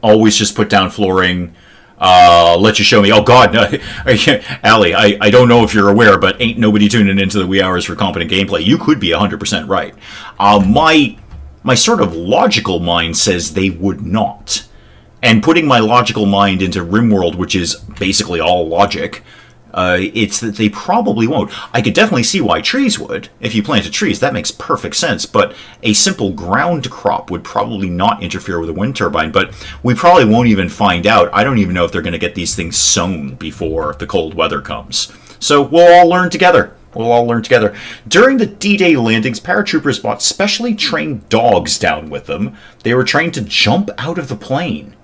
always just put down flooring. Let you show me. Oh, God. No. Allie, I don't know if you're aware, but ain't nobody tuning into the wee hours for competent gameplay. You could be 100% right. My sort of logical mind says they would not. And putting my logical mind into RimWorld, which is basically all logic, it's that they probably won't. I could definitely see why trees would. If you planted trees, that makes perfect sense. But a simple ground crop would probably not interfere with a wind turbine. But we probably won't even find out. I don't even know if they're going to get these things sown before the cold weather comes. So we'll all learn together. During the D-Day landings, paratroopers brought specially trained dogs down with them. They were trained to jump out of the plane.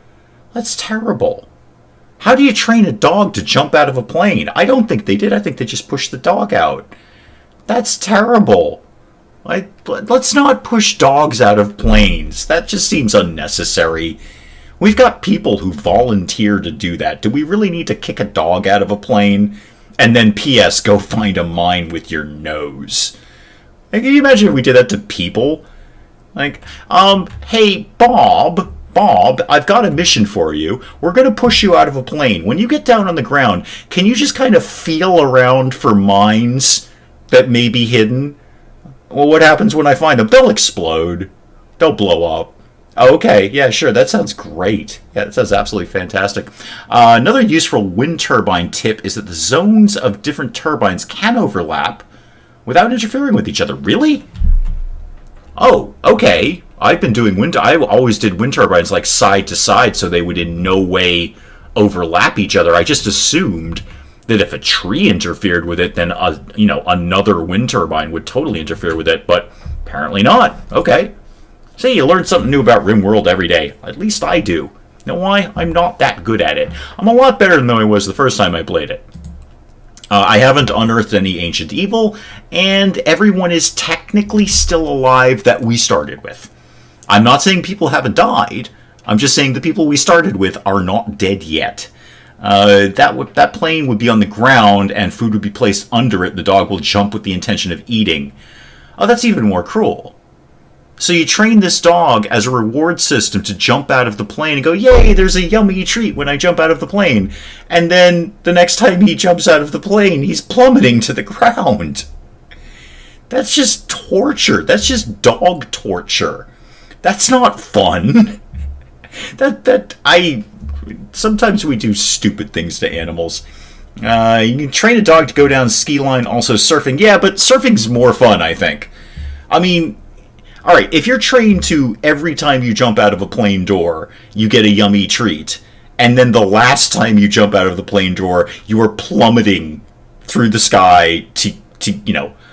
That's terrible. How do you train a dog to jump out of a plane? I don't think they did. I think they just pushed the dog out. That's terrible. Let's not push dogs out of planes. That just seems unnecessary. We've got people who volunteer to do that. Do we really need to kick a dog out of a plane? And then, P.S., go find a mine with your nose. Can you imagine if we did that to people? Hey, Bob, I've got a mission for you. We're going to push you out of a plane. When you get down on the ground, can you just kind of feel around for mines that may be hidden? Well, what happens when I find them? They'll explode. They'll blow up. Okay, yeah, sure, that sounds great. Yeah, that sounds absolutely fantastic. Another useful wind turbine tip is that the zones of different turbines can overlap without interfering with each other. Really? Oh, okay. I've been doing I always did wind turbines like side to side, so they would in no way overlap each other. I just assumed that if a tree interfered with it, then another wind turbine would totally interfere with it, but apparently not. Okay. See, you learn something new about RimWorld every day. At least I do. You know why? I'm not that good at it. I'm a lot better than I was the first time I played it. I haven't unearthed any ancient evil, and everyone is technically still alive that we started with. I'm not saying people haven't died. I'm just saying the people we started with are not dead yet. That plane would be on the ground, and food would be placed under it. The dog will jump with the intention of eating. Oh, that's even more cruel. So you train this dog as a reward system to jump out of the plane and go, yay, there's a yummy treat when I jump out of the plane. And then the next time he jumps out of the plane, he's plummeting to the ground. That's just torture. That's just dog torture. That's not fun. Sometimes we do stupid things to animals. You can train a dog to go down ski line, also surfing. Yeah, but surfing's more fun, I think. I mean, all right, if you're trained to every time you jump out of a plane door, you get a yummy treat, and then the last time you jump out of the plane door, you are plummeting through the sky to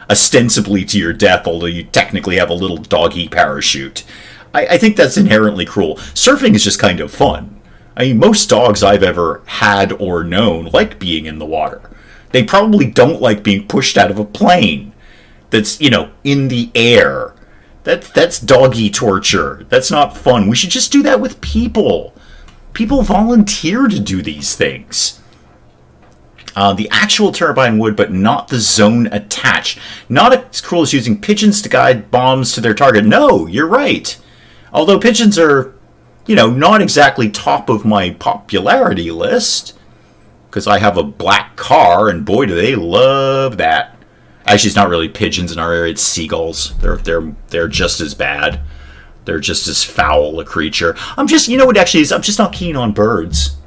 ostensibly to your death, although you technically have a little doggy parachute. I think that's inherently cruel. Surfing is just kind of fun. I mean, most dogs I've ever had or known like being in the water. They probably don't like being pushed out of a plane that's, in the air. That's doggy torture. That's not fun. We should just do that with people. People volunteer to do these things. The actual turbine would, but not the zone attached. Not as cruel as using pigeons to guide bombs to their target. No, you're right. Although pigeons are, not exactly top of my popularity list. Because I have a black car, and boy, do they love that. Actually, it's not really pigeons in our area, it's seagulls. They're just as bad. They're just as foul a creature. I'm just not keen on birds.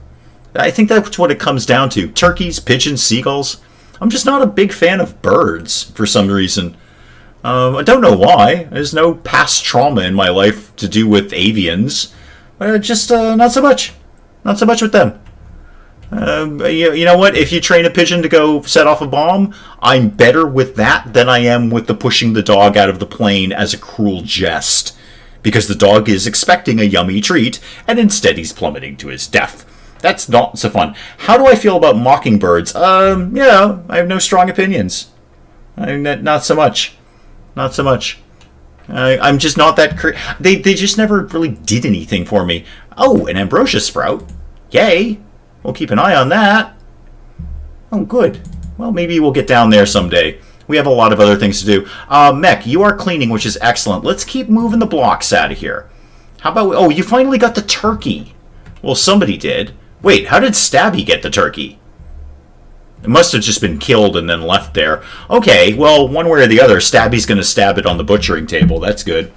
I think that's what it comes down to. Turkeys, pigeons, seagulls. I'm just not a big fan of birds for some reason. I don't know why. There's no past trauma in my life to do with avians. Just not so much. Not so much with them. You know what? If you train a pigeon to go set off a bomb, I'm better with that than I am with the pushing the dog out of the plane as a cruel jest. Because the dog is expecting a yummy treat, and instead he's plummeting to his death. That's not so fun. How do I feel about mockingbirds? I have no strong opinions. Not so much. Not so much. I'm just not that... They just never really did anything for me. Oh, an ambrosia sprout. Yay. We'll keep an eye on that. Oh, good. Well, maybe we'll get down there someday. We have a lot of other things to do. Mech, you are cleaning, which is excellent. Let's keep moving the blocks out of here. How about... Oh, you finally got the turkey. Well, somebody did. Wait, how did Stabby get the turkey? It must have just been killed and then left there. Okay, well, one way or the other, Stabby's going to stab it on the butchering table. That's good.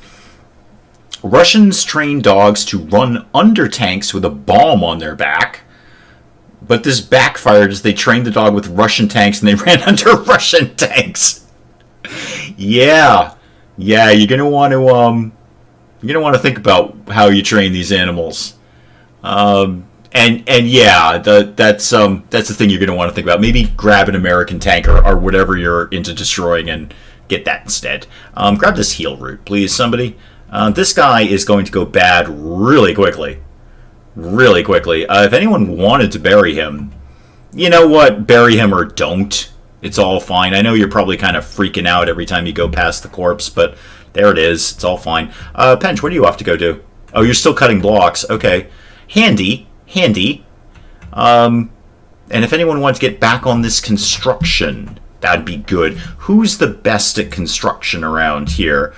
Russians train dogs to run under tanks with a bomb on their back. But this backfired as they trained the dog with Russian tanks and they ran under Russian tanks. Yeah, you're gonna want to think about how you train these animals. And yeah, that's the thing you're gonna want to think about. Maybe grab an American tank or whatever you're into destroying and get that instead. Grab this heal root, please, somebody. This guy is going to go bad really quickly. Really quickly. If anyone wanted to bury him, you know what? Bury him or don't. It's all fine. I know you're probably kind of freaking out every time you go past the corpse, but there it is. It's all fine. Pench, what do you have to go do? Oh, you're still cutting blocks. Okay. Handy. And if anyone wants to get back on this construction, that'd be good. Who's the best at construction around here?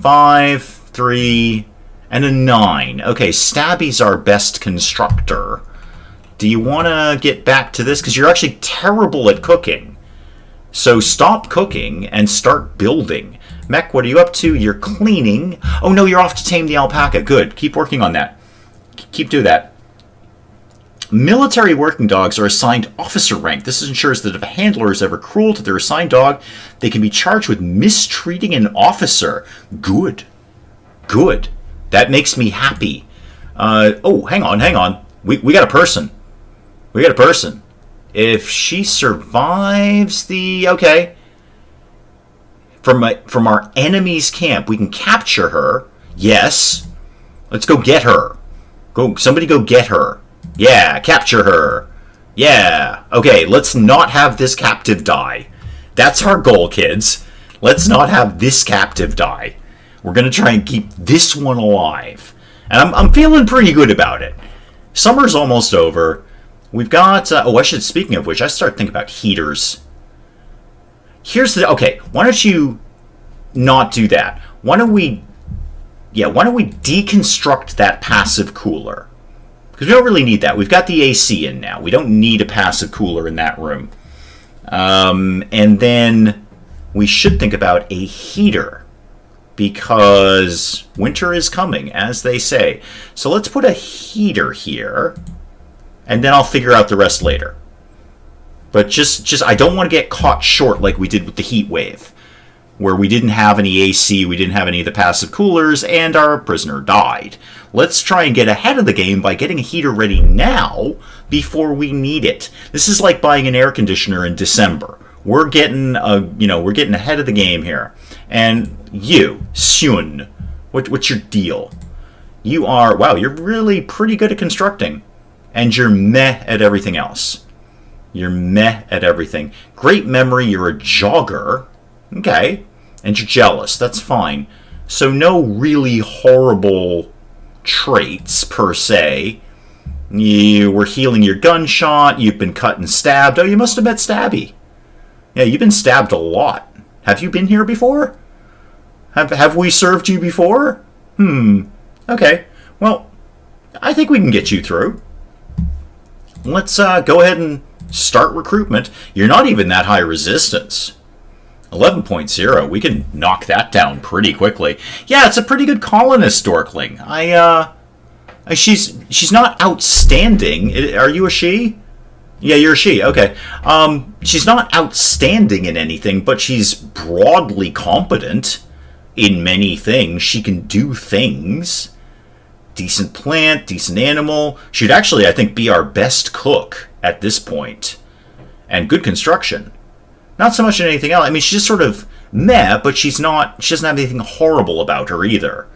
5, 3... and a 9. Okay, Stabby's our best constructor. Do you want to get back to this? Because you're actually terrible at cooking. So stop cooking and start building. Mech, what are you up to? You're cleaning. Oh no, you're off to tame the alpaca. Good. Keep working on that. Keep doing that. Military working dogs are assigned officer rank. This ensures that if a handler is ever cruel to their assigned dog, they can be charged with mistreating an officer. Good. That makes me happy. Oh, hang on. We got a person. If she survives the... Okay. From our enemy's camp, we can capture her. Yes. Let's go get her. Somebody go get her. Yeah, capture her. Yeah. Okay, let's not have this captive die. That's our goal, kids. Let's not have this captive die. We're going to try and keep this one alive. And I'm feeling pretty good about it. Summer's almost over. We've got... speaking of which, I start thinking about heaters. Okay, why don't you not do that? Why don't we deconstruct that passive cooler? Because we don't really need that. We've got the AC in now. We don't need a passive cooler in that room. And then we should think about a heater. Because winter is coming, as they say. So let's put a heater here, and then I'll figure out the rest later. But just I don't want to get caught short like we did with the heat wave, where we didn't have any AC, we didn't have any of the passive coolers, and our prisoner died. Let's try and get ahead of the game by getting a heater ready now before we need it. This is like buying an air conditioner in December. We're getting ahead of the game here. And you, what's your deal? You're really pretty good at constructing. and you're meh at everything else. You're meh at everything. Great memory, you're a jogger. Okay. And you're jealous. That's fine. So no really horrible traits, per se. You were healing your gunshot. You've been cut and stabbed. Oh, you must have met Stabby. Yeah, you've been stabbed a lot. Have you been here before? Have we served you before? Okay. Well, I think we can get you through. Let's go ahead and start recruitment. You're not even that high resistance. 11.0. We can knock that down pretty quickly. Yeah, it's a pretty good colonist, Dorkling. She's not outstanding. Are you a she? Yeah, you're a she. Okay. She's not outstanding in anything, but she's broadly competent in many things. She can do things. Decent plant, decent animal. She'd actually, I think, be our best cook at this point. And good construction. Not so much in anything else. I mean, she's just sort of meh, but she doesn't have anything horrible about her either.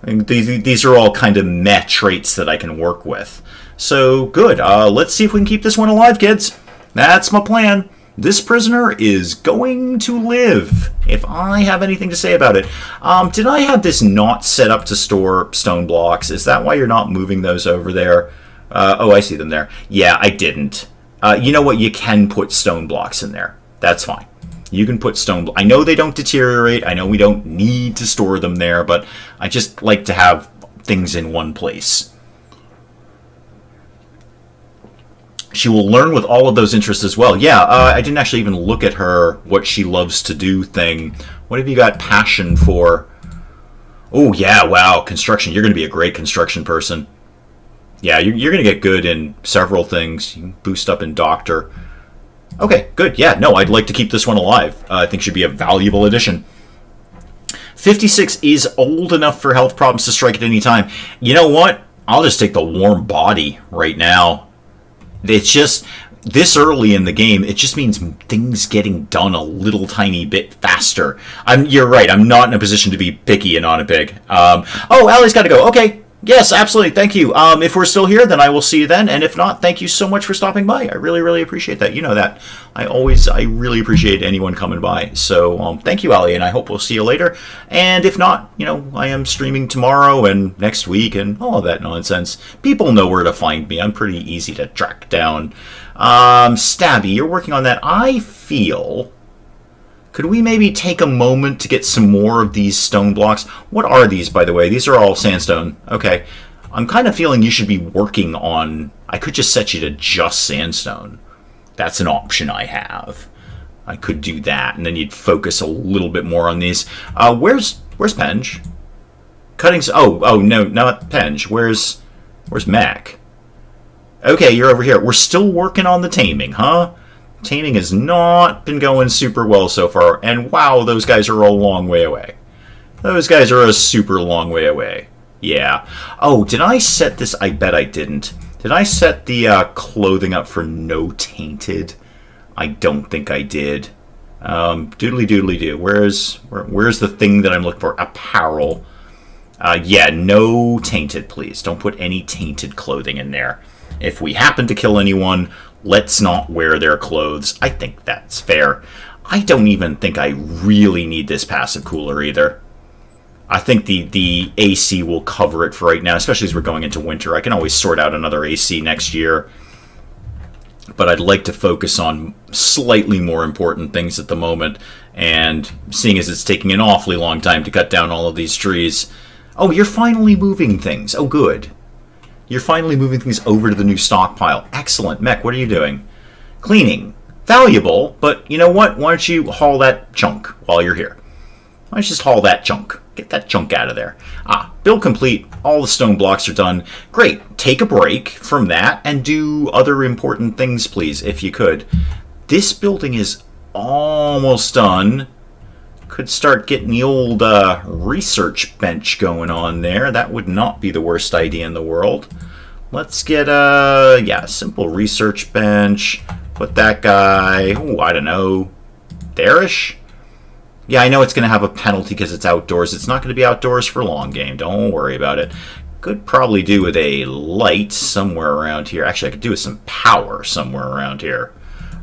I mean, these are all kind of meh traits that I can work with. So, good. Let's see if we can keep this one alive, kids. That's my plan. This prisoner is going to live, if I have anything to say about it. Did I have this not set up to store stone blocks? Is that why you're not moving those over there? Oh, I see them there. Yeah, I didn't. You know what? You can put stone blocks in there. That's fine. You can put stone blocks. I know they don't deteriorate. I know we don't need to store them there, but I just like to have things in one place. She will learn with all of those interests as well. Yeah, I didn't actually even look at her what she loves to do thing. What have you got passion for? Oh, yeah, wow, construction. You're going to be a great construction person. Yeah, you're going to get good in several things. You can boost up in doctor. Okay, good. Yeah, no, I'd like to keep this one alive. I think she'd be a valuable addition. 56 is old enough for health problems to strike at any time. You know what? I'll just take the warm body right now. It's just, this early in the game, it just means things getting done a little tiny bit faster. You're right, I'm not in a position to be picky and on a pig. Oh, Allie's got to go. Okay, yes, absolutely, thank you. If we're still here, then I will see you then. And if not, thank you so much for stopping by. I really, really appreciate that. You know that. I really appreciate anyone coming by. So thank you, Allie, and I hope we'll see you later. And if not, I am streaming tomorrow and next week and all of that nonsense. People know where to find me. I'm pretty easy to track down. Stabby, you're working on that. I feel... Could we maybe take a moment to get some more of these stone blocks? What are these, by the way? These are all sandstone. Okay. I'm kind of feeling you should be working on... I could just set you to just sandstone. That's an option I have. I could do that, and then you'd focus a little bit more on these. Where's Penge? Cuttings... Oh, no, not Penge. Where's Mac? Okay, you're over here. We're still working on the taming, huh? Taming has not been going super well so far, and wow, those guys are a long way away. Those guys are a super long way away. Yeah. Oh, did I set this? I bet I didn't. Did I set the clothing up for no tainted? I don't think I did. Doodly doodly do. Where's the thing that I'm looking for? Apparel. Yeah, no tainted, please. Don't put any tainted clothing in there. If we happen to kill anyone, let's not wear their clothes. I think that's fair. I don't even think I really need this passive cooler either. I think the AC will cover it for right now, especially as we're going into winter. I can always sort out another AC next year. But I'd like to focus on slightly more important things at the moment. And seeing as it's taking an awfully long time to cut down all of these trees. Oh, you're finally moving things. Oh, good. You're finally moving things over to the new stockpile. Excellent. Mech, what are you doing? Cleaning. Valuable, but you know what? Why don't you haul that junk while you're here? Why don't you just haul that junk? Get that junk out of there. Build complete. All the stone blocks are done. Great. Take a break from that and do other important things, please, if you could. This building is almost done. Could start getting the old research bench going on there. That would not be the worst idea in the world. Let's get a simple research bench. Put that guy, I don't know, there-ish? Yeah, I know it's going to have a penalty because it's outdoors. It's not going to be outdoors for long game. Don't worry about it. could probably do with a light somewhere around here. Actually, I could do with some power somewhere around here.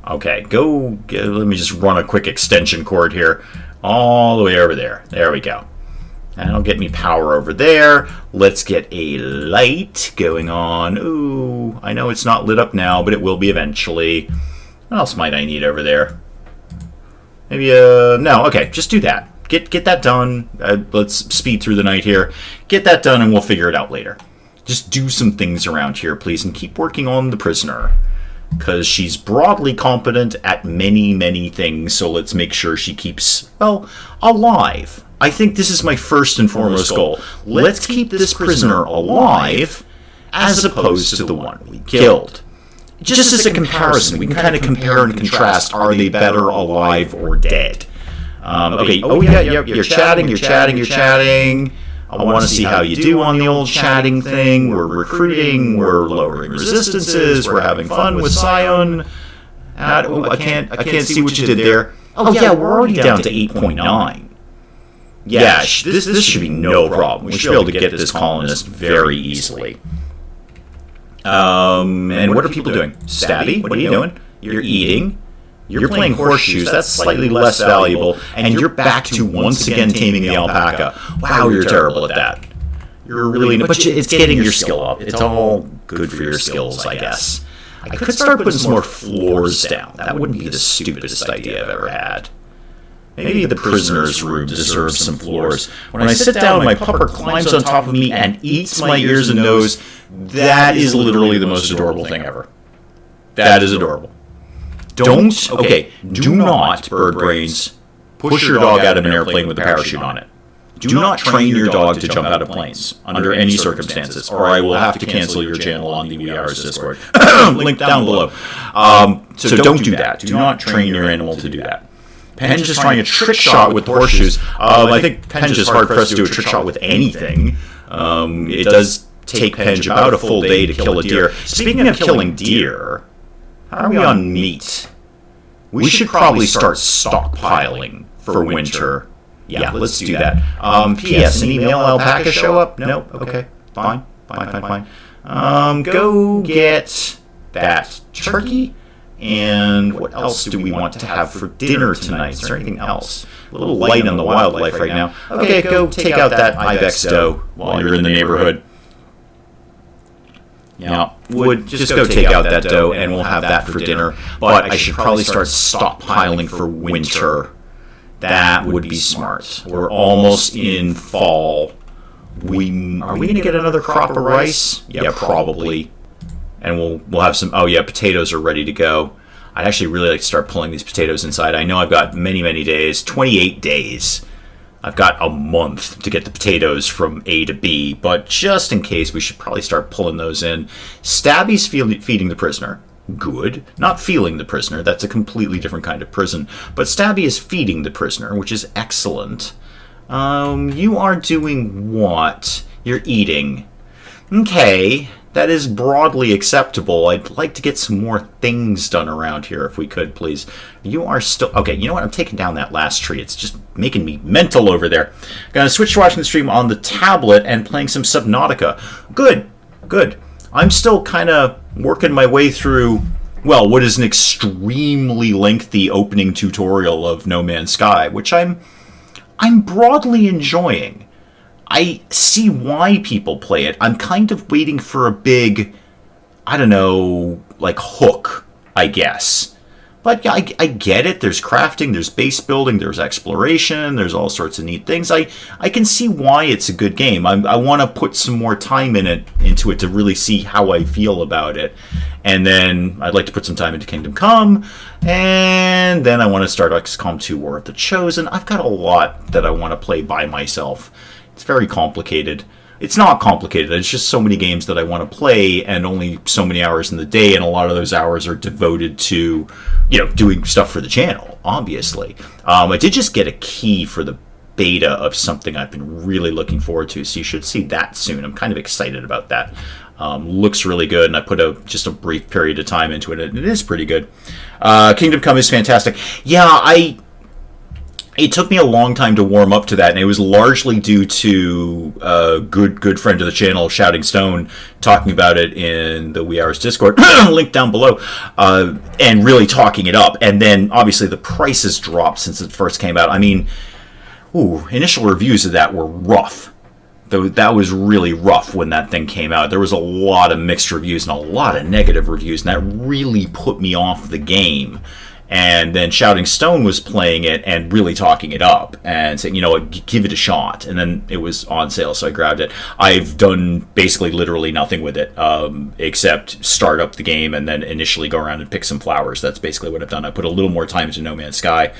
Okay, let me just run a quick extension cord here all the way over there. There we go. That'll get me power over there. Let's get a light going on. Ooh, I know it's not lit up now, but it will be eventually. What else might I need over there? Maybe no, okay, just do that. Get that done. Let's speed through the night here. Get that done and we'll figure it out later. Just do some things around here, please, and keep working on the prisoner. Because she's broadly competent at many, many things, so let's make sure she keeps, well, alive. I think this is my first and foremost goal. Let's keep this prisoner alive as opposed to the one we killed. Just as a comparison, we can kind of compare and contrast, are they better alive or dead? Okay, oh yeah, you're chatting. I want to see how you do on the old chatting thing. We're recruiting, we're lowering resistances, we're having fun with Scion. I can't see what you did there. Oh yeah, we're already down to 8.9. Yeah, this should be no problem. We should be able to get this colonist very easily. And what are people doing? Stabby, what are you doing? You're eating. You're playing horseshoes. That's slightly less valuable. And you're back to once again taming the alpaca. Wow, you're terrible at that. You're really... But it's getting your skill up. It's all good for your skills, I guess. I could start putting some more floors down. That wouldn't be the stupidest idea I've ever had. Maybe the prisoner's room deserves some floors. When I sit down, my pupper climbs on top of me and eats my ears and nose. That is literally the most adorable thing ever. That is adorable. Do not, bird brains, push your dog out of an airplane with a parachute on it. Do not train your dog to jump out of planes under any circumstances, or I will have to cancel your channel on the Wee Hours Discord. Link down below. So don't do that. Do not train your animal to do that. Penge is trying a trick shot with horseshoes. I think Penge is hard-pressed to do a trick shot with anything. It does take Penge about a full day to kill a deer. Speaking of killing deer, how are we on meat? We should probably start stockpiling for winter. Yeah, let's do that. P.S. Any male alpaca show up? No? Okay, fine. Go get that turkey. And what else do we want to have for dinner tonight? Is there anything else? A little light on the wildlife right now. Okay, go take out that ibex doe while you're in the neighborhood. Yeah, just go take out that doe and we'll have that for dinner. But I should probably start stockpiling for winter. That would be smart. We're almost in fall. Are we going to get another crop of rice? Yeah, probably. And we'll have some, oh yeah, potatoes are ready to go. I'd actually really like to start pulling these potatoes inside. I know I've got many, many days, 28 days. I've got a month to get the potatoes from A to B, but just in case, we should probably start pulling those in. Stabby's feeding the prisoner. Good. Not feeling the prisoner. That's a completely different kind of prison. But Stabby is feeding the prisoner, which is excellent. You are doing what? You're eating. Okay. That is broadly acceptable. I'd like to get some more things done around here if we could, please. You are still... Okay, you know what? I'm taking down that last tree. It's just making me mental over there. Gonna switch to watching the stream on the tablet and playing some Subnautica. Good. I'm still kind of working my way through, well, what is an extremely lengthy opening tutorial of No Man's Sky, which I'm broadly enjoying. I see why people play it. I'm kind of waiting for a big, I don't know, like hook, I guess. But yeah, I get it. There's crafting, there's base building, there's exploration, there's all sorts of neat things. I can see why it's a good game. I want to put some more time into it to really see how I feel about it. And then I'd like to put some time into Kingdom Come. And then I want to start XCOM 2 War of the Chosen. I've got a lot that I want to play by myself. It's very complicated. It's not complicated. It's just so many games that I want to play and only so many hours in the day, and a lot of those hours are devoted to, doing stuff for the channel, obviously. I did just get a key for the beta of something I've been really looking forward to, so you should see that soon. I'm kind of excited about that. Looks really good, and I put just a brief period of time into it, and it is pretty good. Kingdom Come is fantastic. Yeah, It took me a long time to warm up to that, and it was largely due to a good friend of the channel, Shouting Stone, talking about it in the Wee Hours Discord, link down below, and really talking it up. And then, obviously, the prices dropped since it first came out. I mean, initial reviews of that were rough. That was really rough when that thing came out. There was a lot of mixed reviews and a lot of negative reviews, and that really put me off the game. And then Shouting Stone was playing it and really talking it up and saying, you know what, give it a shot. And then it was on sale, so I grabbed it. I've done basically literally nothing with it except start up the game and then initially go around and pick some flowers. That's basically what I've done. I put a little more time into No Man's Sky.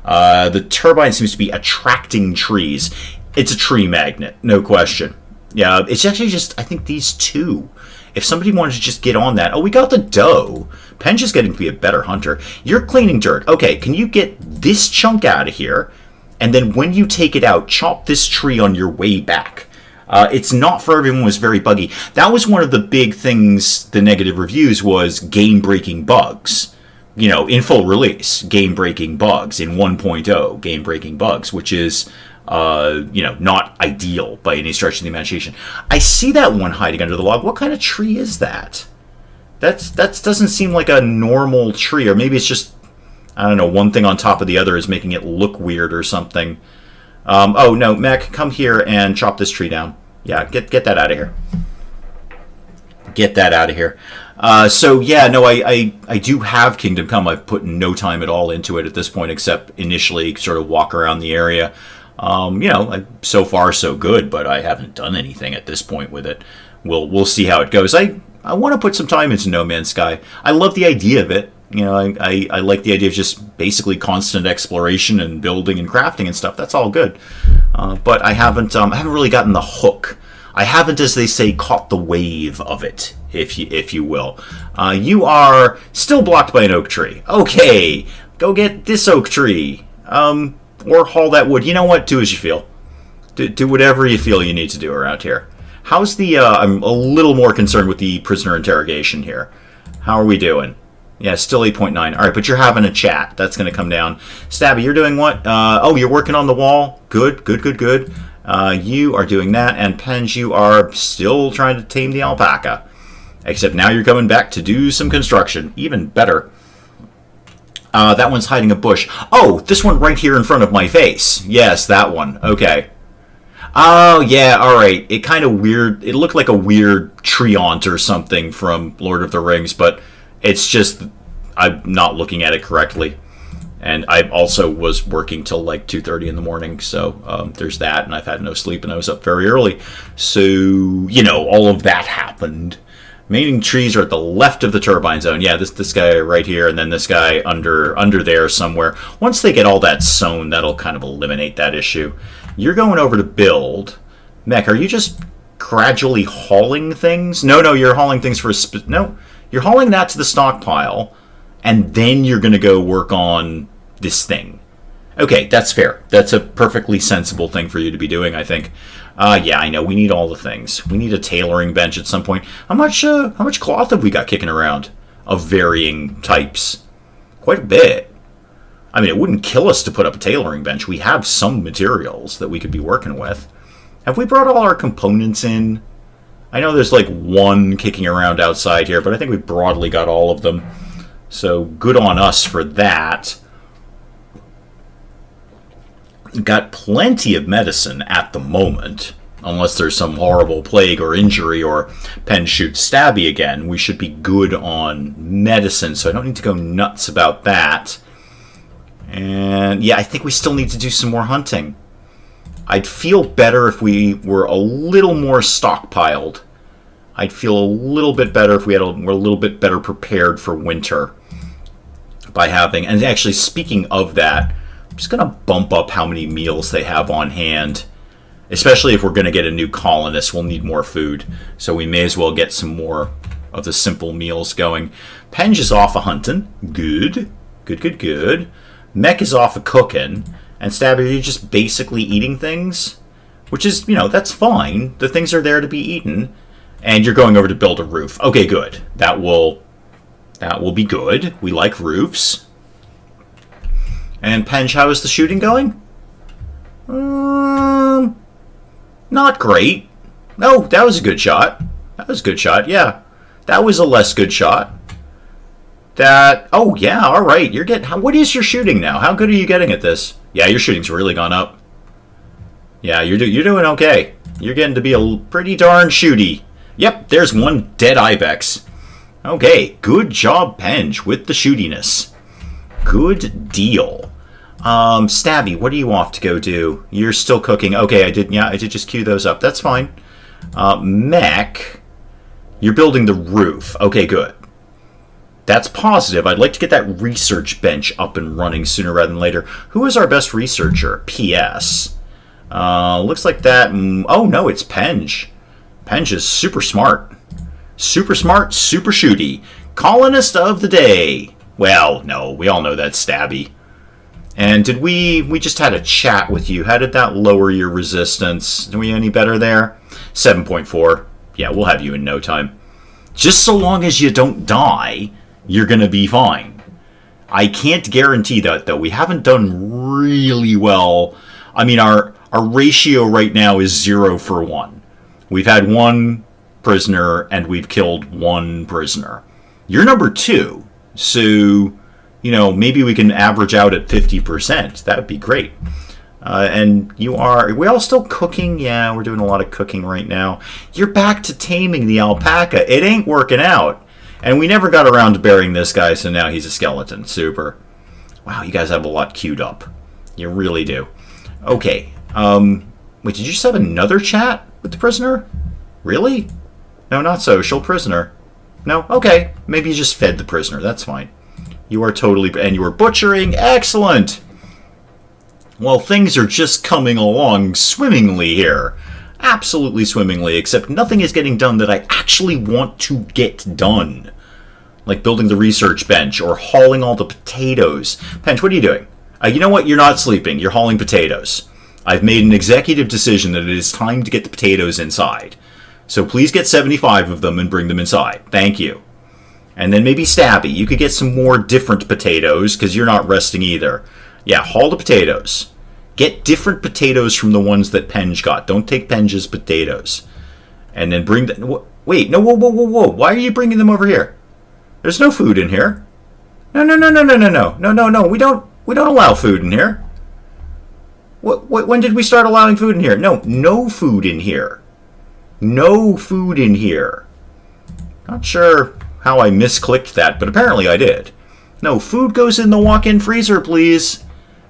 The turbine seems to be attracting trees. It's a tree magnet, no question. Yeah, it's actually just, I think, these two. If somebody wanted to just get on that, we got the dough. Pen's just getting to be a better hunter. You're cleaning dirt. Okay, can you get this chunk out of here? And then when you take it out, chop this tree on your way back. It's not for everyone. It was very buggy. That was one of the big things, the negative reviews, was game-breaking bugs. You know, in full release, game-breaking bugs. In 1.0, game-breaking bugs, which is... not ideal by any stretch of the imagination. I see that one hiding under the log. What kind of tree is that? That doesn't seem like a normal tree, or maybe it's just, I don't know, one thing on top of the other is making it look weird or something. Oh no, Mech, come here and chop this tree down. Yeah, get that out of here. Get that out of here. So yeah, no, I do have Kingdom Come. I've put no time at all into it at this point, except initially sort of walk around the area. So far so good, but I haven't done anything at this point with it. We'll see how it goes. I want to put some time into No Man's Sky. I love the idea of it. You know, I like the idea of just basically constant exploration and building and crafting and stuff. That's all good. But I haven't really gotten the hook. I haven't, as they say, caught the wave of it, if you will. You are still blocked by an oak tree. Okay, go get this oak tree. Or haul that wood. You know what? Do as you feel. Do whatever you feel you need to do around here. How's the... I'm a little more concerned with the prisoner interrogation here. How are we doing? Yeah, still 8.9. All right, but you're having a chat. That's going to come down. Stabby, you're doing what? You're working on the wall. Good. You are doing that. And Penge, you are still trying to tame the alpaca. Except now you're coming back to do some construction. Even better. That one's hiding a bush. Oh, this one right here in front of my face. Yes, that one. Okay. Oh, yeah, alright. It kind of weird. It looked like a weird treant or something from Lord of the Rings, but it's just I'm not looking at it correctly. And I also was working till like 2:30 in the morning, so there's that, and I've had no sleep, and I was up very early. So, all of that happened. Remaining trees are at the left of the turbine zone. Yeah, this guy right here, and then this guy under there somewhere. Once they get all that sown, that'll kind of eliminate that issue. You're going over to build. Mech, are you just gradually hauling things? No, you're hauling things for no, you're hauling that to the stockpile, and then you're going to go work on this thing. Okay, that's fair. That's a perfectly sensible thing for you to be doing, I think. Yeah, I know. We need all the things. We need a tailoring bench at some point. How much cloth have we got kicking around of varying types? Quite a bit. I mean, it wouldn't kill us to put up a tailoring bench. We have some materials that we could be working with. Have we brought all our components in? I know there's like one kicking around outside here, but I think we broadly got all of them. So good on us for that. Got plenty of medicine at the moment. Unless there's some horrible plague or injury or Pen shoots Stabby again, we should be good on medicine, so I don't need to go nuts about that. And yeah, I think we still need to do some more hunting. I'd feel better if we were a little more stockpiled. I'd feel a little bit better if we're a little bit better prepared for winter by having... And actually, speaking of that, I'm just going to bump up how many meals they have on hand. Especially if we're going to get a new colonist, we'll need more food. So we may as well get some more of the simple meals going. Penge is off a-hunting. Good. Mech is off a-cooking. And Stabby, are you just basically eating things? Which is, that's fine. The things are there to be eaten. And you're going over to build a roof. Okay, good. That will be good. We like roofs. And Penge, how is the shooting going? Not great. No, that was a good shot. That was a good shot, yeah. That was a less good shot. Oh, yeah, all right. What is your shooting now? How good are you getting at this? Yeah, your shooting's really gone up. Yeah, you're doing okay. You're getting to be a pretty darn shooty. Yep, there's one dead ibex. Okay, good job, Penge, with the shootiness. Good deal. Stabby, what are you off to go do? You're still cooking. Okay, I did just queue those up. That's fine. Mech, you're building the roof. Okay, good. That's positive. I'd like to get that research bench up and running sooner rather than later. Who is our best researcher? P.S. Looks like that. Oh, no, it's Penge. Penge is super smart. Super smart, super shooty. Colonist of the day. Well, no, we all know that's Stabby. And did we just had a chat with you. How did that lower your resistance? Are we any better there? 7.4. Yeah, we'll have you in no time. Just so long as you don't die, you're going to be fine. I can't guarantee that, though. We haven't done really well. I mean, our ratio right now is 0 for 1. We've had 1 prisoner, and we've killed 1 prisoner. You're number 2, so, maybe we can average out at 50%. That would be great. And are we all still cooking? Yeah, we're doing a lot of cooking right now. You're back to taming the alpaca. It ain't working out. And we never got around to burying this guy, so now he's a skeleton. Super. Wow, you guys have a lot queued up. You really do. Okay. Wait, did you just have another chat with the prisoner? Really? No, not social. Prisoner. No? Okay. Maybe you just fed the prisoner. That's fine. You are totally... And you were butchering. Excellent! Well, things are just coming along swimmingly here. Absolutely swimmingly, except nothing is getting done that I actually want to get done. Like building the research bench or hauling all the potatoes. Penge, what are you doing? You know what? You're not sleeping. You're hauling potatoes. I've made an executive decision that it is time to get the potatoes inside. So please get 75 of them and bring them inside. Thank you. And then maybe Stabby. You could get some more different potatoes because you're not resting either. Yeah, haul the potatoes. Get different potatoes from the ones that Penge got. Don't take Penge's potatoes. And then bring the... Wait, no, whoa. Why are you bringing them over here? There's no food in here. No. We don't allow food in here. When did we start allowing food in here? No food in here. No food in here. Not sure how I misclicked that, but apparently I did. No, food goes in the walk-in freezer, please.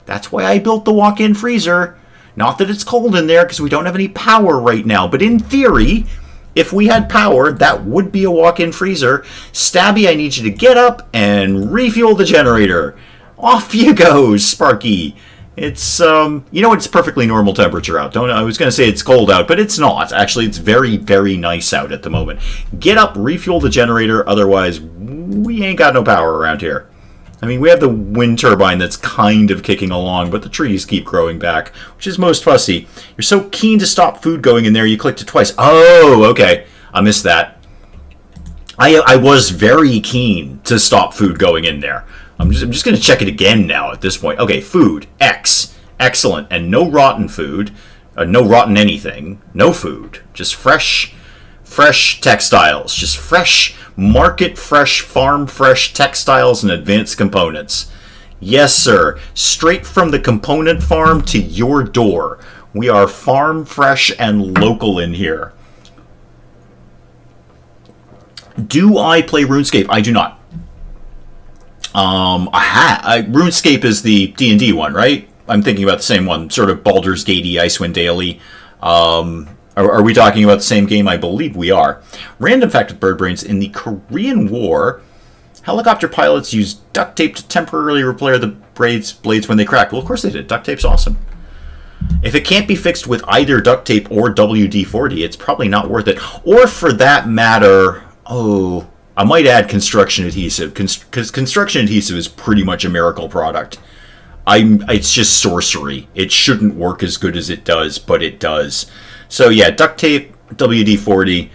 That's why I built the walk-in freezer. Not that it's cold in there, because we don't have any power right now. But in theory, if we had power, that would be a walk-in freezer. Stabby, I need you to get up and refuel the generator. Off you go, Sparky. It's, it's perfectly normal temperature out. I was going to say it's cold out, but it's not. Actually, it's very, very nice out at the moment. Get up, refuel the generator, otherwise we ain't got no power around here. I mean, we have the wind turbine that's kind of kicking along, but the trees keep growing back, which is most fussy. You're so keen to stop food going in there, you clicked it twice. Oh, okay. I missed that. I was very keen to stop food going in there. I'm just going to check it again now at this point. Okay, food. X. Excellent. And no rotten food. No rotten anything. No food. Just fresh textiles. Just fresh, market fresh, farm fresh textiles and advanced components. Yes, sir. Straight from the component farm to your door. We are farm fresh and local in here. Do I play RuneScape? I do not. RuneScape is the D&D one, right? I'm thinking about the same one, sort of Baldur's Gate-y, Icewind Dale-y. Are we talking about the same game? I believe we are. Random fact with bird brains. In the Korean War, helicopter pilots used duct tape to temporarily repair the blades when they crack. Well, of course they did. Duct tape's awesome. If it can't be fixed with either duct tape or WD-40, it's probably not worth it. Or for that matter, I might add construction adhesive, because construction adhesive is pretty much a miracle product. It's just sorcery. It shouldn't work as good as it does, but it does. So yeah, duct tape, WD-40,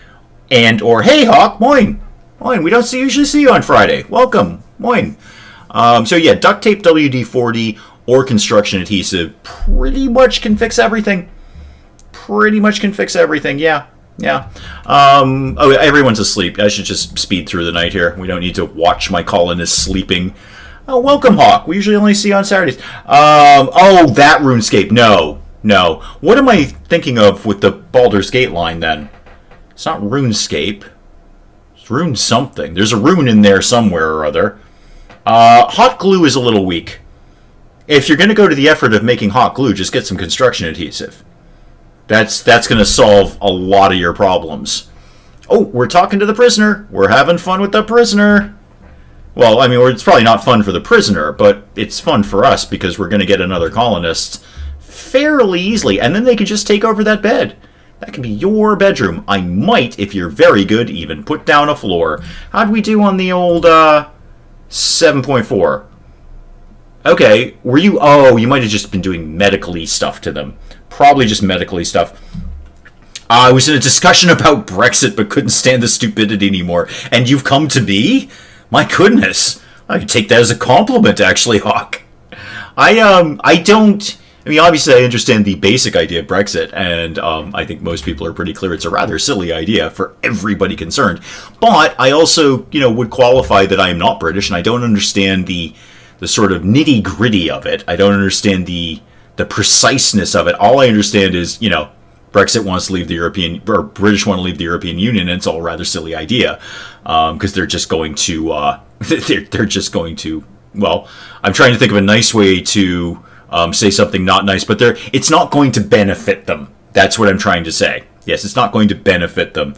or hey Hawk, moin, we don't usually see you on Friday. Welcome, moin. So yeah, duct tape, WD-40, or construction adhesive pretty much can fix everything. Pretty much can fix everything, yeah. Yeah. Oh, everyone's asleep. I should just speed through the night here. We don't need to watch my colonists sleeping. Oh, welcome, Hawk. We usually only see you on Saturdays. Oh, that RuneScape. No. What am I thinking of with the Baldur's Gate line, then? It's not RuneScape. It's Rune something. There's a rune in there somewhere or other. Hot glue is a little weak. If you're going to go to the effort of making hot glue, just get some construction adhesive. That's going to solve a lot of your problems. Oh, we're talking to the prisoner. We're having fun with the prisoner. Well, I mean, it's probably not fun for the prisoner, but it's fun for us because we're going to get another colonist fairly easily, and then they can just take over that bed. That can be your bedroom. I might, if you're very good, even put down a floor. How'd we do on the old 7.4? Okay, were you... Oh, you might have just been doing medically stuff to them. Probably just medically stuff. I was in a discussion about Brexit, but couldn't stand the stupidity anymore. And you've come to me? My goodness. I could take that as a compliment, actually, Hawk. I don't... I mean, obviously, I understand the basic idea of Brexit, and I think most people are pretty clear it's a rather silly idea for everybody concerned. But I also, would qualify that I am not British, and I don't understand the sort of nitty-gritty of it. I don't understand the preciseness of it. All I understand is, Brexit wants to leave the European, or British want to leave the European Union, and it's all a rather silly idea, because they're just going to, they're just going to, well, I'm trying to think of a nice way to say something not nice, but it's not going to benefit them. That's what I'm trying to say. Yes, it's not going to benefit them.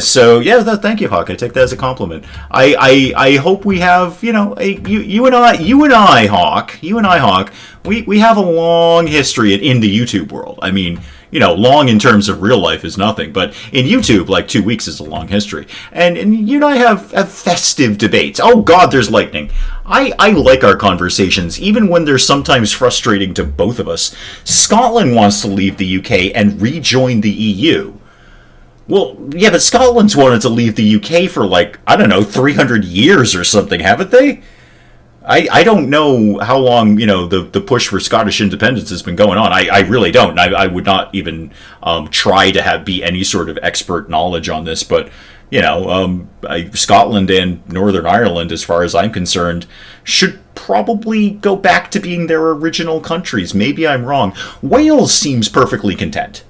So yeah, thank you, Hawk. I take that as a compliment. I hope we have, you and I, Hawk. We have a long history in the YouTube world. I mean, long in terms of real life is nothing, but in YouTube, like 2 weeks is a long history. And you and I have festive debates. Oh God, there's lightning. I like our conversations, even when they're sometimes frustrating to both of us. Scotland wants to leave the UK and rejoin the EU. Well, yeah, but Scotland's wanted to leave the UK for 300 years or something, haven't they? I don't know how long, the push for Scottish independence has been going on. I really don't. I would not even try to be any sort of expert knowledge on this, but, Scotland and Northern Ireland, as far as I'm concerned, should probably go back to being their original countries. Maybe I'm wrong. Wales seems perfectly content.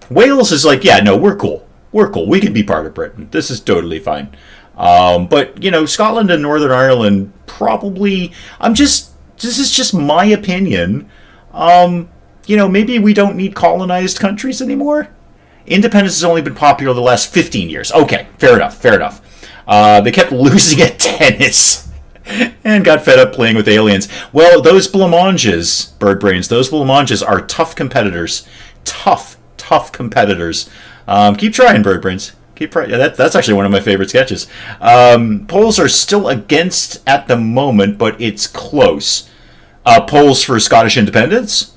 Wales is like, yeah, no, we're cool. We're cool. We can be part of Britain. This is totally fine. But, Scotland and Northern Ireland probably, this is just my opinion. Maybe we don't need colonized countries anymore. Independence has only been popular the last 15 years. Okay, fair enough. They kept losing at tennis and got fed up playing with aliens. Well, those blancmanges, bird brains, those blancmanges are tough competitors. Tough competitors. Keep trying, bird brains. That's actually one of my favorite sketches. Polls are still against at the moment, but it's close. Polls for Scottish independence?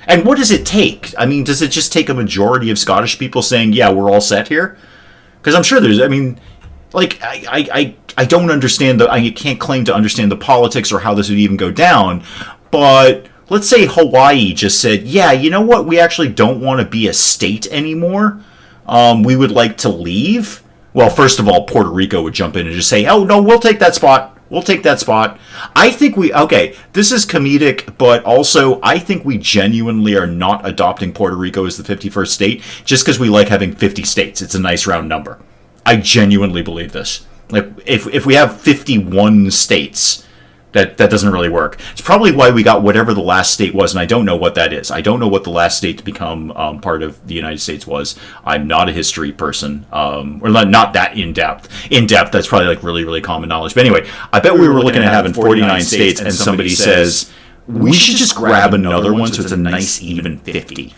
And what does it take? I mean, does it just take a majority of Scottish people saying, yeah, we're all set here? Because I'm sure I don't understand I can't claim to understand the politics or how this would even go down, but let's say Hawaii just said, yeah, you know what, we actually don't want to be a state anymore. We would like to leave. Well, first of all, Puerto Rico would jump in and just say, oh, no, we'll take that spot. I think this is comedic, but also I think we genuinely are not adopting Puerto Rico as the 51st state just because we like having 50 states. It's a nice round number. I genuinely believe this. Like, if we have 51 states, that doesn't really work. It's probably why we got whatever the last state was, and I don't know what that is. I don't know what the last state to become part of the United States was. I'm not a history person, or not that in-depth. In-depth, that's probably like really, really common knowledge. But anyway, I bet we were looking at having 49 states, and somebody says, we should just grab another one so it's a nice even 50.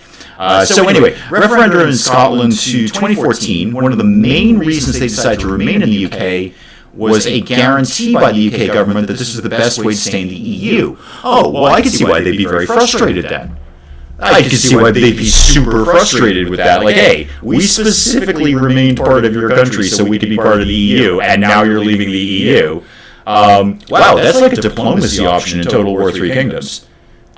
So anyway, referendum in Scotland to 2014, one of the main reasons they decided to remain in the UK was a guarantee by the UK government that this was the best way to stay in the EU. Oh, well, I can see why they'd be very frustrated then. I can see why they'd be super frustrated with that. Like, hey, we specifically remained part of your country so we could be part of the EU, and now you're leaving the EU. Wow, that's like a diplomacy option in Total War Three Kingdoms.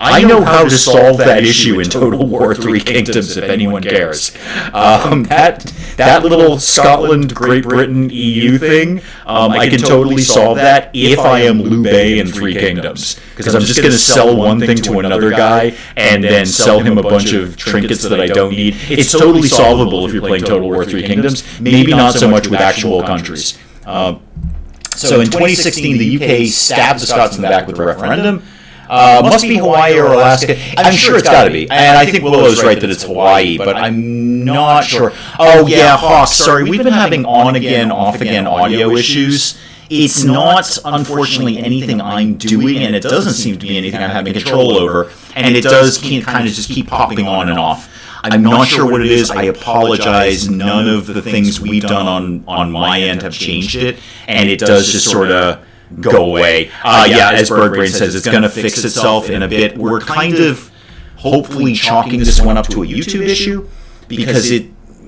I know how to solve that issue in Total War Three Kingdoms, if anyone cares. That little Scotland, Great Britain, EU thing, I can totally solve that if I am Liu Bei in Three Kingdoms. Because I'm just going to sell one thing to another guy and then sell him a bunch of trinkets that I don't need. It's totally solvable if you're playing Total War Three Kingdoms, maybe not so much with actual countries. So in 2016, the UK stabbed the Scots in the back with a referendum. Must be Hawaii or Alaska. I'm sure it's got to be. And I think Willow's right that it's Hawaii, but I'm not sure. Oh, yeah, Hawk, sorry. We've been having on-again, off-again audio issues. It's not, unfortunately, anything I'm doing, and it doesn't seem to be anything I'm having control over. And it does kind of just keep popping on and off. I'm not sure what it is. I apologize. None of the things we've done on my end have changed it, and it does just sort of go away. Yeah, as Birdbrain says, it's going to fix itself in a bit. We're kind of hopefully chalking this one up to a YouTube issue because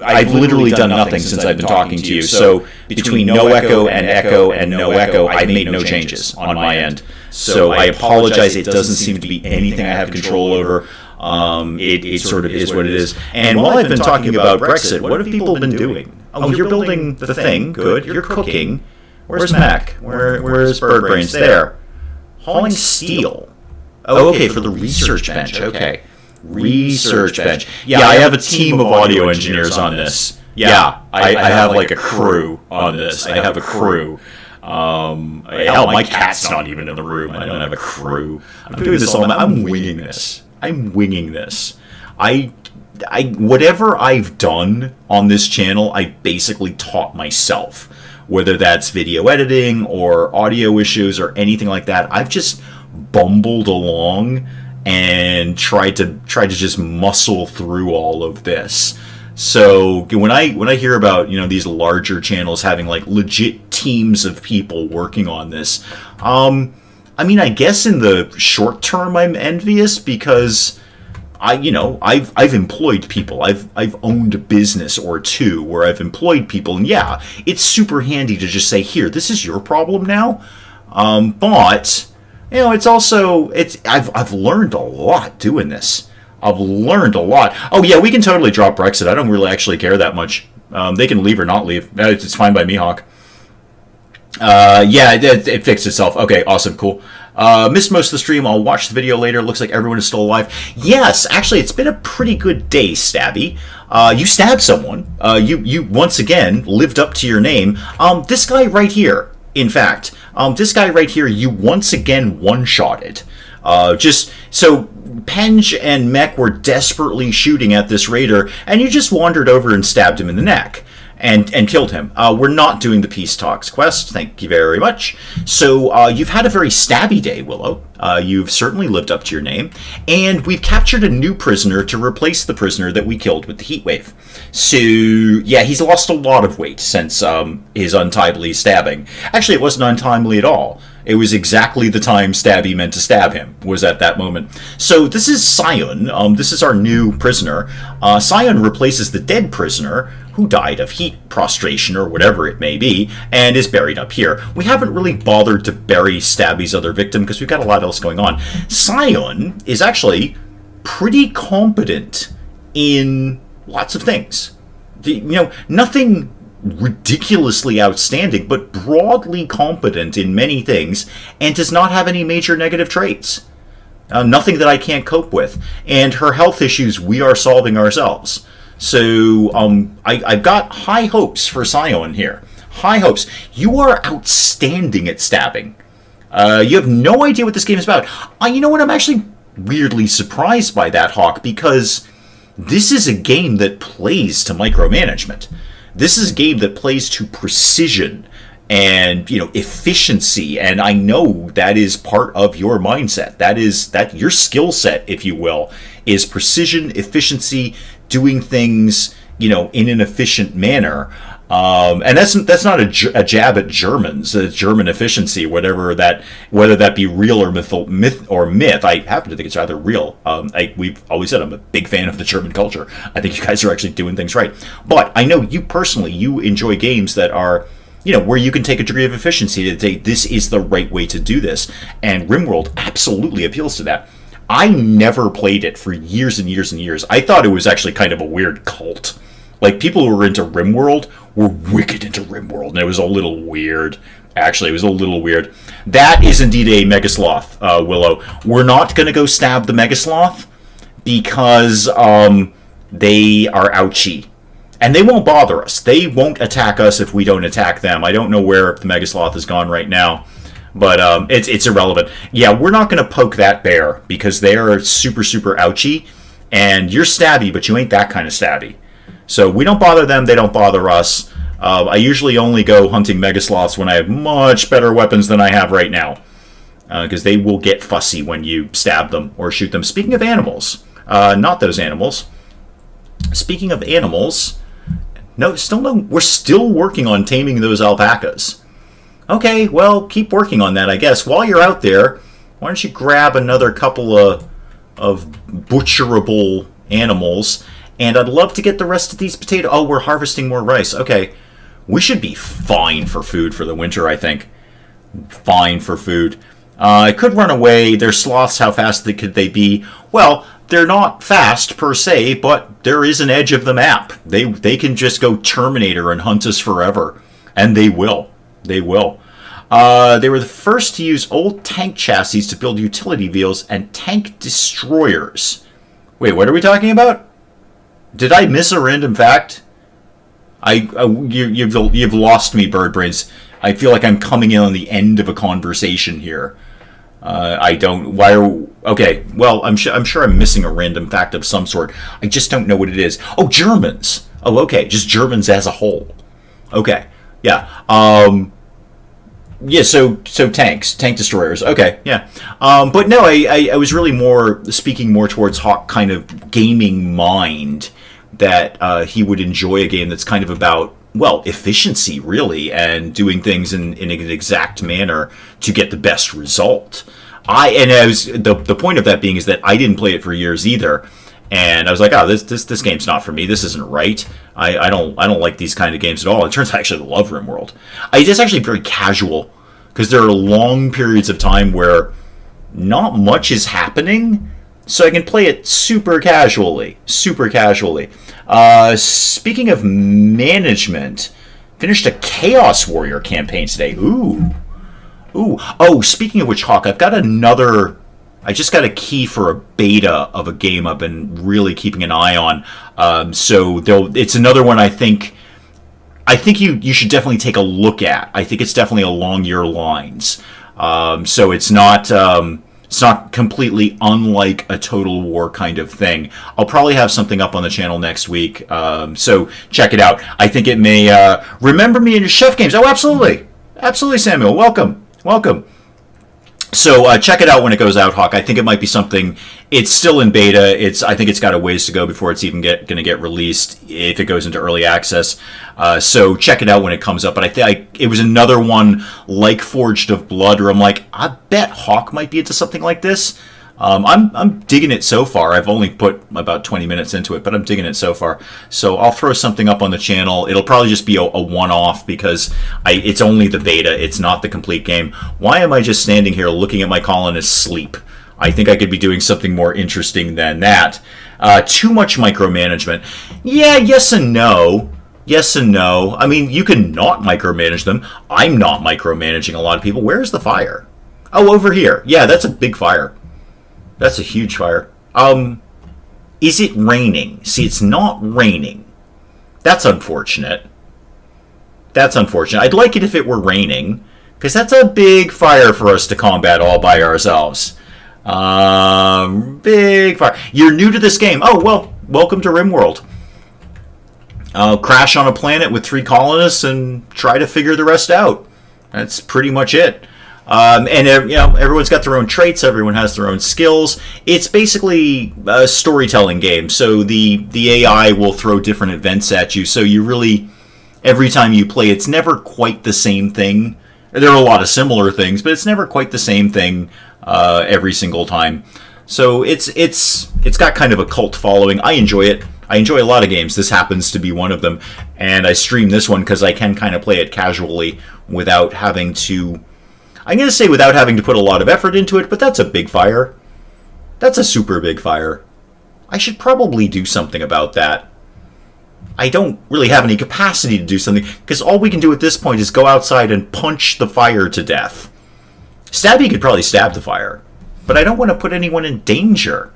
I've literally done nothing since I've been talking to you. So between no echo and no echo, I made no changes on my end. So I apologize. It doesn't seem to be anything I have control over. It sort of is what it is. And while I've been talking about Brexit, what have people been doing? Oh, you're building the thing. Good. You're cooking. Where's Mac? Where's Birdbrains? There. Hauling steel. Oh, okay, for the research bench. Okay. Research bench. Yeah, I have a team of audio engineers on this. Yeah, I have like a crew on this. I have a crew. Hell, my cat's not even in the room. I don't have a crew. I'm doing this all. I'm winging this. Whatever I've done on this channel, I basically taught myself. Whether that's video editing or audio issues or anything like that, I've just bumbled along and tried to just muscle through all of this. So when I hear about these larger channels having like legit teams of people working on this, I guess in the short term I'm envious because I've employed people. I've owned a business or two where I've employed people, and yeah, it's super handy to just say, here, this is your problem now. But it's also I've learned a lot doing this. I've learned a lot. Oh yeah, we can totally drop Brexit. I don't really actually care that much. They can leave or not leave. It's fine by me, Hawk. Yeah, it fixed itself. Okay, awesome, cool. Missed most of the stream. I'll watch the video later. Looks like everyone is still alive. Yes, actually, it's been a pretty good day, Stabby. You stabbed someone. You once again lived up to your name. This guy right here, in fact, you once again one-shotted. Just so Penge and Mech were desperately shooting at this raider, and you just wandered over and stabbed him in the neck. And killed him. We're not doing the Peace Talks quest, thank you very much. So you've had a very stabby day, Willow. You've certainly lived up to your name. And we've captured a new prisoner to replace the prisoner that we killed with the heat wave. So, yeah, he's lost a lot of weight since his untimely stabbing. Actually, it wasn't untimely at all. It was exactly the time Stabby meant to stab him, was at that moment. So this is Scion. This is our new prisoner. Scion replaces the dead prisoner who died of heat prostration or whatever it may be, and is buried up here. We haven't really bothered to bury Stabby's other victim because we've got a lot else going on. Scion is actually pretty competent in lots of things. Nothing ridiculously outstanding, but broadly competent in many things, and does not have any major negative traits. Nothing that I can't cope with. And her health issues we are solving ourselves. So I've got high hopes for Scion here. High hopes. You are outstanding at stabbing. You have no idea what this game is about. You know what? I'm actually weirdly surprised by that, Hawk, because this is a game that plays to micromanagement. This is a game that plays to precision and efficiency, and I know that is part of your mindset. That your skill set, if you will, is precision, efficiency, doing things in an efficient manner. And that's not a jab at Germans, German efficiency, whether that be real or myth. I happen to think it's rather real. We've always said I'm a big fan of the German culture. I think you guys are actually doing things right. But I know you personally, you enjoy games that are, where you can take a degree of efficiency to say this is the right way to do this. And RimWorld absolutely appeals to that. I never played it for years and years and years. I thought it was actually kind of a weird cult. Like, people who were into RimWorld were wicked into RimWorld, and it was a little weird. Actually, it was a little weird. That is indeed a Megasloth, Willow. We're not going to go stab the Megasloth because they are ouchy. And they won't bother us. They won't attack us if we don't attack them. I don't know where the Megasloth has gone right now, but it's irrelevant. Yeah, we're not going to poke that bear because they are super, super ouchy, and you're stabby, but you ain't that kind of stabby. So we don't bother them, they don't bother us. I usually only go hunting Megasloths when I have much better weapons than I have right now, because they will get fussy when you stab them or shoot them. Speaking of animals, not those animals. Speaking of animals, no, we're still working on taming those alpacas. Okay, well, keep working on that, I guess. While you're out there, why don't you grab another couple of butcherable animals, and I'd love to get the rest of these potatoes. Oh, we're harvesting more rice. Okay, we should be fine for food for the winter, I think. Fine for food. I could run away. They're sloths. How fast could they be? Well, they're not fast per se, but there is an edge of the map. They can just go Terminator and hunt us forever, and they will. They will. They were the first to use old tank chassis to build utility vehicles and tank destroyers. Wait, what are we talking about? Did I miss a random fact? You've lost me, Bird Brains. I feel like I'm coming in on the end of a conversation here. I don't. Why are? Okay. Well, I'm sure I'm missing a random fact of some sort. I just don't know what it is. Oh, Germans. Oh, okay. Just Germans as a whole. Okay. Yeah. Yeah. So tank destroyers. Okay. Yeah. But no, I was really speaking more towards Hawk kind of gaming mind, that he would enjoy a game that's kind of about, well, efficiency, really, and doing things in an exact manner to get the best result. The point of that being is that I didn't play it for years either, and I was like, oh, this game's not for me. This isn't right. I don't like these kind of games at all. It turns out I actually love RimWorld. It's actually very casual, because there are long periods of time where not much is happening, so I can play it super casually. Super casually. Speaking of management, finished a Chaos Warrior campaign today. Ooh. Oh, speaking of which, Hawk, I just got a key for a beta of a game I've been really keeping an eye on. So it's another one I think you should definitely take a look at. I think it's definitely along your lines. So it's not completely unlike a Total War kind of thing. I'll probably have something up on the channel next week, so check it out. I think it may remember me in your chef games. Oh, absolutely, Samuel. Welcome. So check it out when it goes out, Hawk. I think it might be something. It's still in beta. I think it's got a ways to go before it's even going to get released if it goes into early access. So check it out when it comes up. But I think it was another one like Forged of Blood, where I'm like, I bet Hawk might be into something like this. I'm digging it so far. I've only put about 20 minutes into it, but I'm digging it so far. So I'll throw something up on the channel. It'll probably just be a one-off because it's only the beta. It's not the complete game. Why am I just standing here looking at my colonists sleep? I think I could be doing something more interesting than that. Too much micromanagement. Yeah, yes and no. Yes and no. I mean, you can not micromanage them. I'm not micromanaging a lot of people. Where's the fire? Oh, over here. Yeah, that's a big fire. That's a huge fire. Is it raining? See, it's not raining. That's unfortunate. I'd like it if it were raining, because that's a big fire for us to combat all by ourselves. Big fire. You're new to this game. Oh, well, welcome to RimWorld. Crash on a planet with 3 colonists and try to figure the rest out. That's pretty much it. And everyone's got their own traits. Everyone has their own skills. It's basically a storytelling game. So the AI will throw different events at you. So you really, every time you play, it's never quite the same thing. There are a lot of similar things, but it's never quite the same thing every single time. So it's got kind of a cult following. I enjoy it. I enjoy a lot of games. This happens to be one of them. And I stream this one because I can kind of play it casually without having to... I'm going to say without having to put a lot of effort into it, but that's a big fire. That's a super big fire. I should probably do something about that. I don't really have any capacity to do something, because all we can do at this point is go outside and punch the fire to death. Stabby could probably stab the fire, but I don't want to put anyone in danger.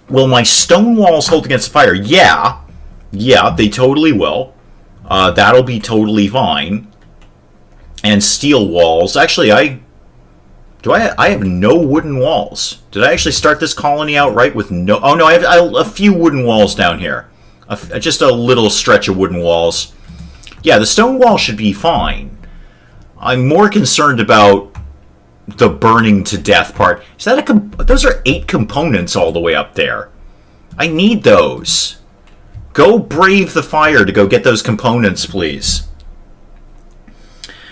Will my stone walls hold against the fire? Yeah, they totally will. That'll be totally fine. And steel walls. Actually, I have no wooden walls. Did I actually start this colony outright with no... Oh, no, I have a few wooden walls down here. Just a little stretch of wooden walls. Yeah, the stone wall should be fine. I'm more concerned about the burning to death part. Is that those are 8 components all the way up there. I need those. Go brave the fire to go get those components, please.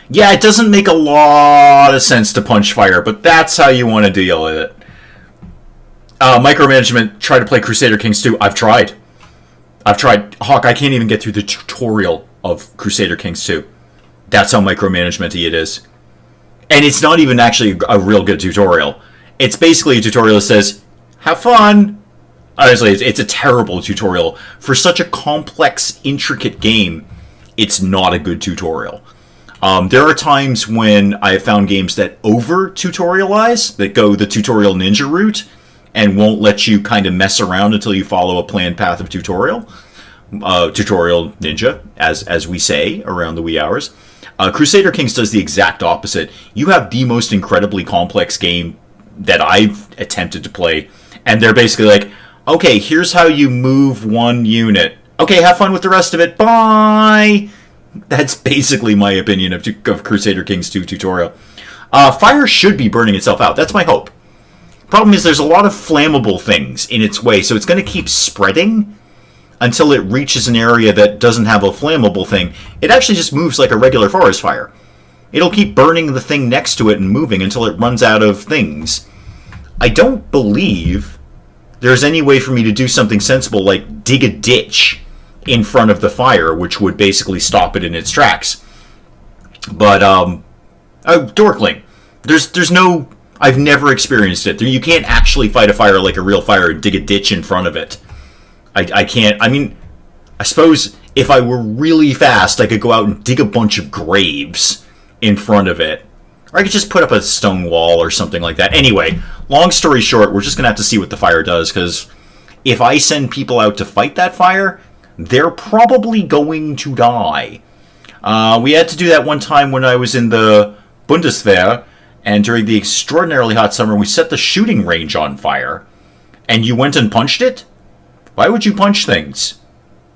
Yeah, it doesn't make a lot of sense to punch fire, but that's how you want to deal with it. Micromanagement, try to play Crusader Kings 2. I've tried. Hawk, I can't even get through the tutorial of Crusader Kings 2. That's how micromanagement-y it is. And it's not even actually a real good tutorial. It's basically a tutorial that says, have fun. Honestly, it's a terrible tutorial. For such a complex, intricate game, it's not a good tutorial. There are times when I have found games that over-tutorialize, that go the tutorial ninja route, and won't let you kind of mess around until you follow a planned path of tutorial. Tutorial ninja, as we say around the wee hours. Crusader Kings does the exact opposite. You have the most incredibly complex game that I've attempted to play, and they're basically like, okay, here's how you move one unit. Okay, have fun with the rest of it. Bye! That's basically my opinion of Crusader Kings 2 tutorial. Fire should be burning itself out. That's my hope. Problem is there's a lot of flammable things in its way, so it's going to keep spreading until it reaches an area that doesn't have a flammable thing. It actually just moves like a regular forest fire. It'll keep burning the thing next to it and moving until it runs out of things. I don't believe there's any way for me to do something sensible like dig a ditch in front of the fire, which would basically stop it in its tracks. But, Dorkling, there's no... I've never experienced it. You can't actually fight a fire like a real fire and dig a ditch in front of it. I can't... I mean, I suppose if I were really fast, I could go out and dig a bunch of graves in front of it. Or I could just put up a stone wall or something like that. Anyway, long story short, we're just going to have to see what the fire does, because if I send people out to fight that fire, they're probably going to die. We had to do that one time when I was in the Bundeswehr, and during the extraordinarily hot summer, we set the shooting range on fire, and you went and punched it? Why would you punch things?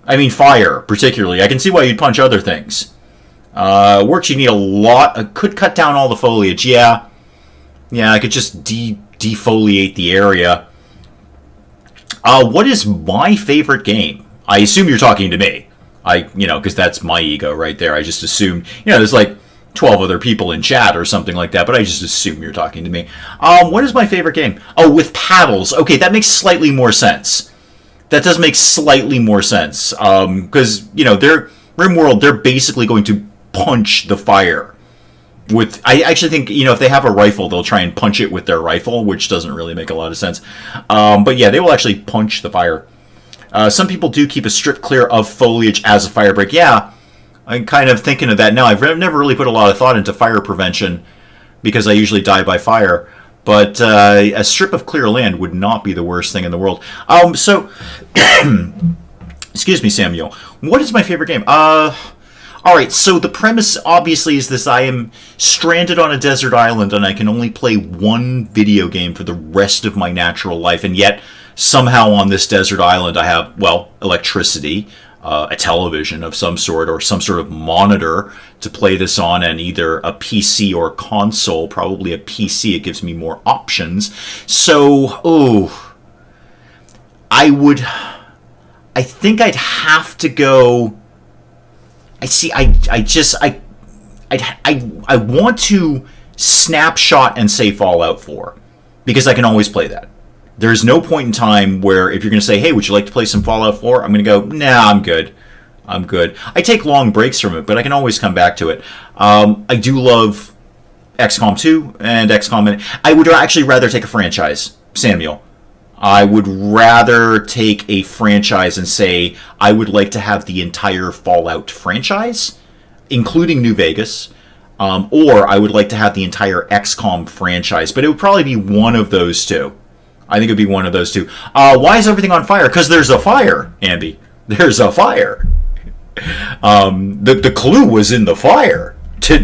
I mean, fire, particularly. I can see why you'd punch other things. Works, you need a lot. Could cut down all the foliage, yeah. Yeah, I could just defoliate the area. What is my favorite game? I assume you're talking to me. Because that's my ego right there. I just assumed, there's like 12 other people in chat or something like that, but I just assume you're talking to me. What is my favorite game? Oh, with paddles. Okay, that makes slightly more sense. That does make slightly more sense. Because, RimWorld, they're basically going to punch the fire. I actually think, if they have a rifle, they'll try and punch it with their rifle, which doesn't really make a lot of sense. But yeah, they will actually punch the fire. Some people do keep a strip clear of foliage as a fire break. Yeah, I'm kind of thinking of that now. I've never really put a lot of thought into fire prevention because I usually die by fire. But a strip of clear land would not be the worst thing in the world. Excuse me, Samuel. What is my favorite game? Alright, so the premise obviously is this. I am stranded on a desert island and I can only play one video game for the rest of my natural life. And yet, somehow on this desert island I have, electricity, a television of some sort, or some sort of monitor to play this on, and either a PC or console. Probably a PC, it gives me more options. So, I think I'd have to go... I want to snapshot and say Fallout 4, because I can always play that. There's no point in time where if you're going to say, hey, would you like to play some Fallout 4? I'm going to go, nah, I'm good. I take long breaks from it, but I can always come back to it. I do love XCOM 2 and XCOM. I would actually rather take a franchise, Samuel. I would rather take a franchise and say I would like to have the entire Fallout franchise, including New Vegas, or I would like to have the entire XCOM franchise. But it would probably be one of those two. I think it would be one of those two. Why is everything on fire? Because there's a fire, Andy. There's a fire. The clue was in the fire. To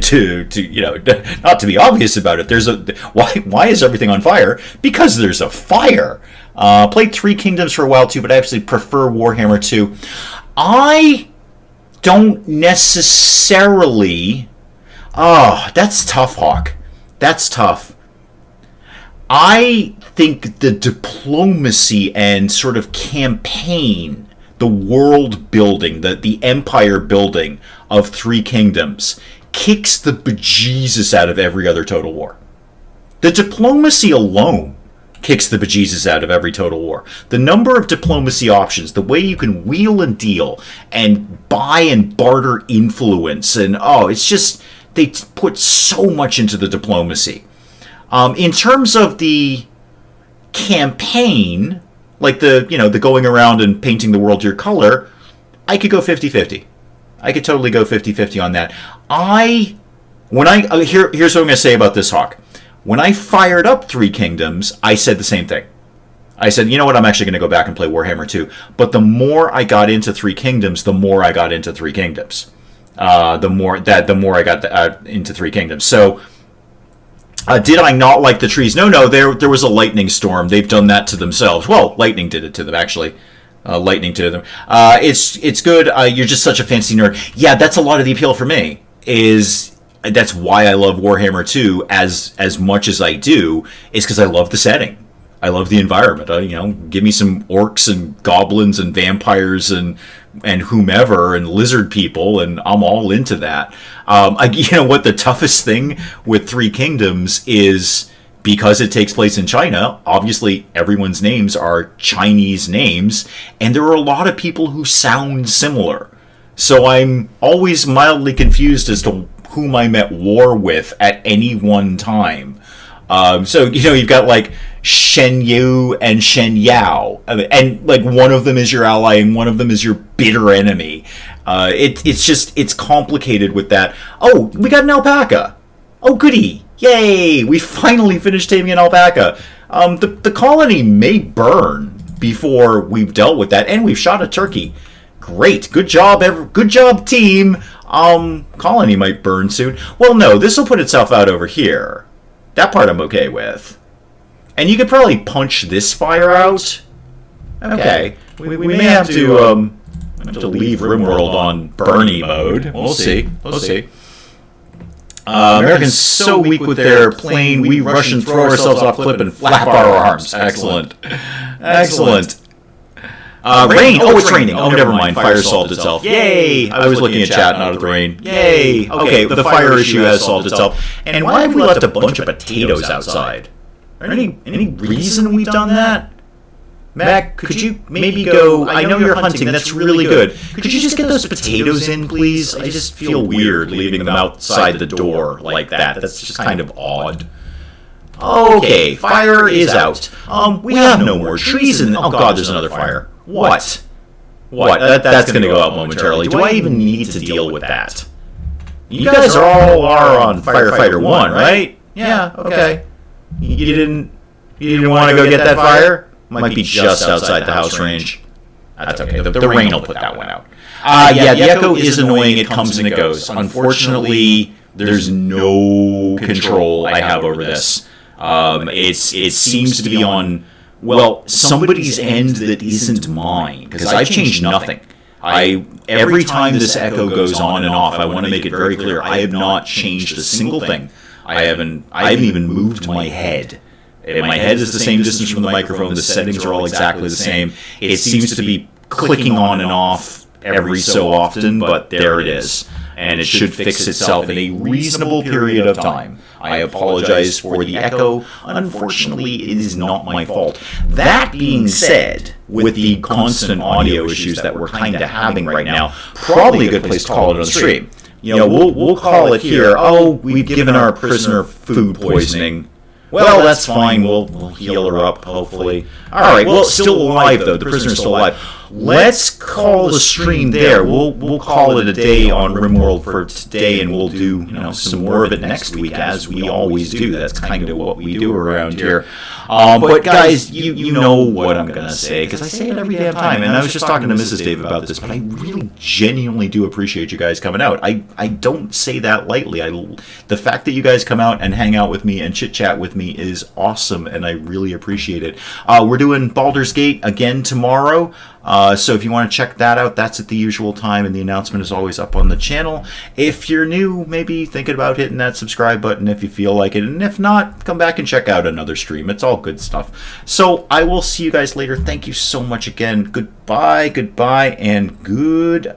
not to be obvious about it. There's a why is everything on fire? Because there's a fire. Played Three Kingdoms for a while too, but I actually prefer Warhammer 2. I don't necessarily. Oh, that's tough, Hawk. That's tough. I think the diplomacy and sort of campaign, the world building, the empire building of Three Kingdoms kicks the bejesus out of every other Total War. The diplomacy alone kicks the bejesus out of every Total War. The number of diplomacy options, the way you can wheel and deal and buy and barter influence, and it's just, they put so much into the diplomacy. In terms of the campaign, like the going around and painting the world your color, I could go 50-50. I could totally go 50-50 on that. Here's what I'm going to say about this, Hawk. When I fired up Three Kingdoms, I said the same thing. I said, you know what, I'm actually going to go back and play Warhammer 2. But the more I got into Three Kingdoms, the more I got into Three Kingdoms. The more I got into Three Kingdoms. So, did I not like the trees? No, there was a lightning storm. They've done that to themselves. Well, lightning did it to them, actually. Lightning to them. It's good. You're just such a fancy nerd. Yeah, that's a lot of the appeal for me. That's why I love Warhammer 2 as much as I do, is because I love the setting. I love the environment. Give me some orcs and goblins and vampires and whomever and lizard people, and I'm all into that. What the toughest thing with Three Kingdoms is, because it takes place in China, obviously everyone's names are Chinese names, and there are a lot of people who sound similar. So I'm always mildly confused as to whom I'm at war with at any one time. You've got like Shen Yu and Shen Yao, and like one of them is your ally and one of them is your bitter enemy. It's complicated with that. Oh, we got an alpaca. Oh, goody. Yay! We finally finished taming an alpaca. The colony may burn before we've dealt with that, and we've shot a turkey. Great. Good job, team. Colony might burn soon. Well, no, this will put itself out over here. That part I'm okay with. And you could probably punch this fire out. Okay. We may have to leave RimWorld on Bernie mode. We'll see. Americans so weak with their plane, we rush and throw ourselves off cliff and flap our arms. Excellent. Rain. Oh, it's raining. Oh, never mind. Fire solved itself. Yay! I was looking at chat, not at the rain. Yay! Okay, the fire issue has solved itself. And why have we left a bunch of potatoes outside? Any reason we've done that? Mac, could you maybe go... I know you're hunting, that's really good. Could you just get those potatoes in, please? I just feel weird leaving them outside the door like that. That's just kind of odd. Okay, fire is out. We have no more trees in... Oh god, there's another fire. What? That's going to go out momentarily. Do I even need to deal with that? You guys are on Firefighter 1, right? Yeah, okay. You didn't want to go get that fire? Might be just outside the house range. That's okay. The rain will put that one out. The echo is annoying. It comes and it goes. Unfortunately, there's no control I have over this. It seems to be on, somebody's end that isn't mine, because I've changed nothing. Every time this echo goes on and off, I want to make it very clear, I have not changed a single thing. I haven't even moved my head. My head is the same distance from the microphone. The settings are all exactly the same. It seems to be clicking on and off every so often, but there it is. And it should fix itself in a reasonable period of time. I apologize for the echo. Unfortunately, it is not my fault. That being said, with the constant audio issues that we're kind of having right now, probably a good place to call it on the stream. we'll call it here. Oh, we've given our prisoner food poisoning. Well, that's fine. We'll heal her up, hopefully. All right. Well, still alive though. The prisoner's still alive. Let's call the stream there. We'll call it a day on RimWorld for today, and we'll do some more of it next week, as we always do. That's kind of what we do around here. But guys, you know what I'm gonna say, because I say it every damn time. And I was just talking to Mrs. Dave about this, but I really genuinely do appreciate you guys coming out. I don't say that lightly. The fact that you guys come out and hang out with me and chit chat with me is awesome, and I really appreciate it. We're doing Baldur's Gate again tomorrow. So if you want to check that out, that's at the usual time, and the announcement is always up on the channel. If you're new, maybe thinking about hitting that subscribe button if you feel like it, and if not, come back and check out another stream. It's all good stuff. So I will see you guys later. Thank you so much again. Goodbye, and goodbye.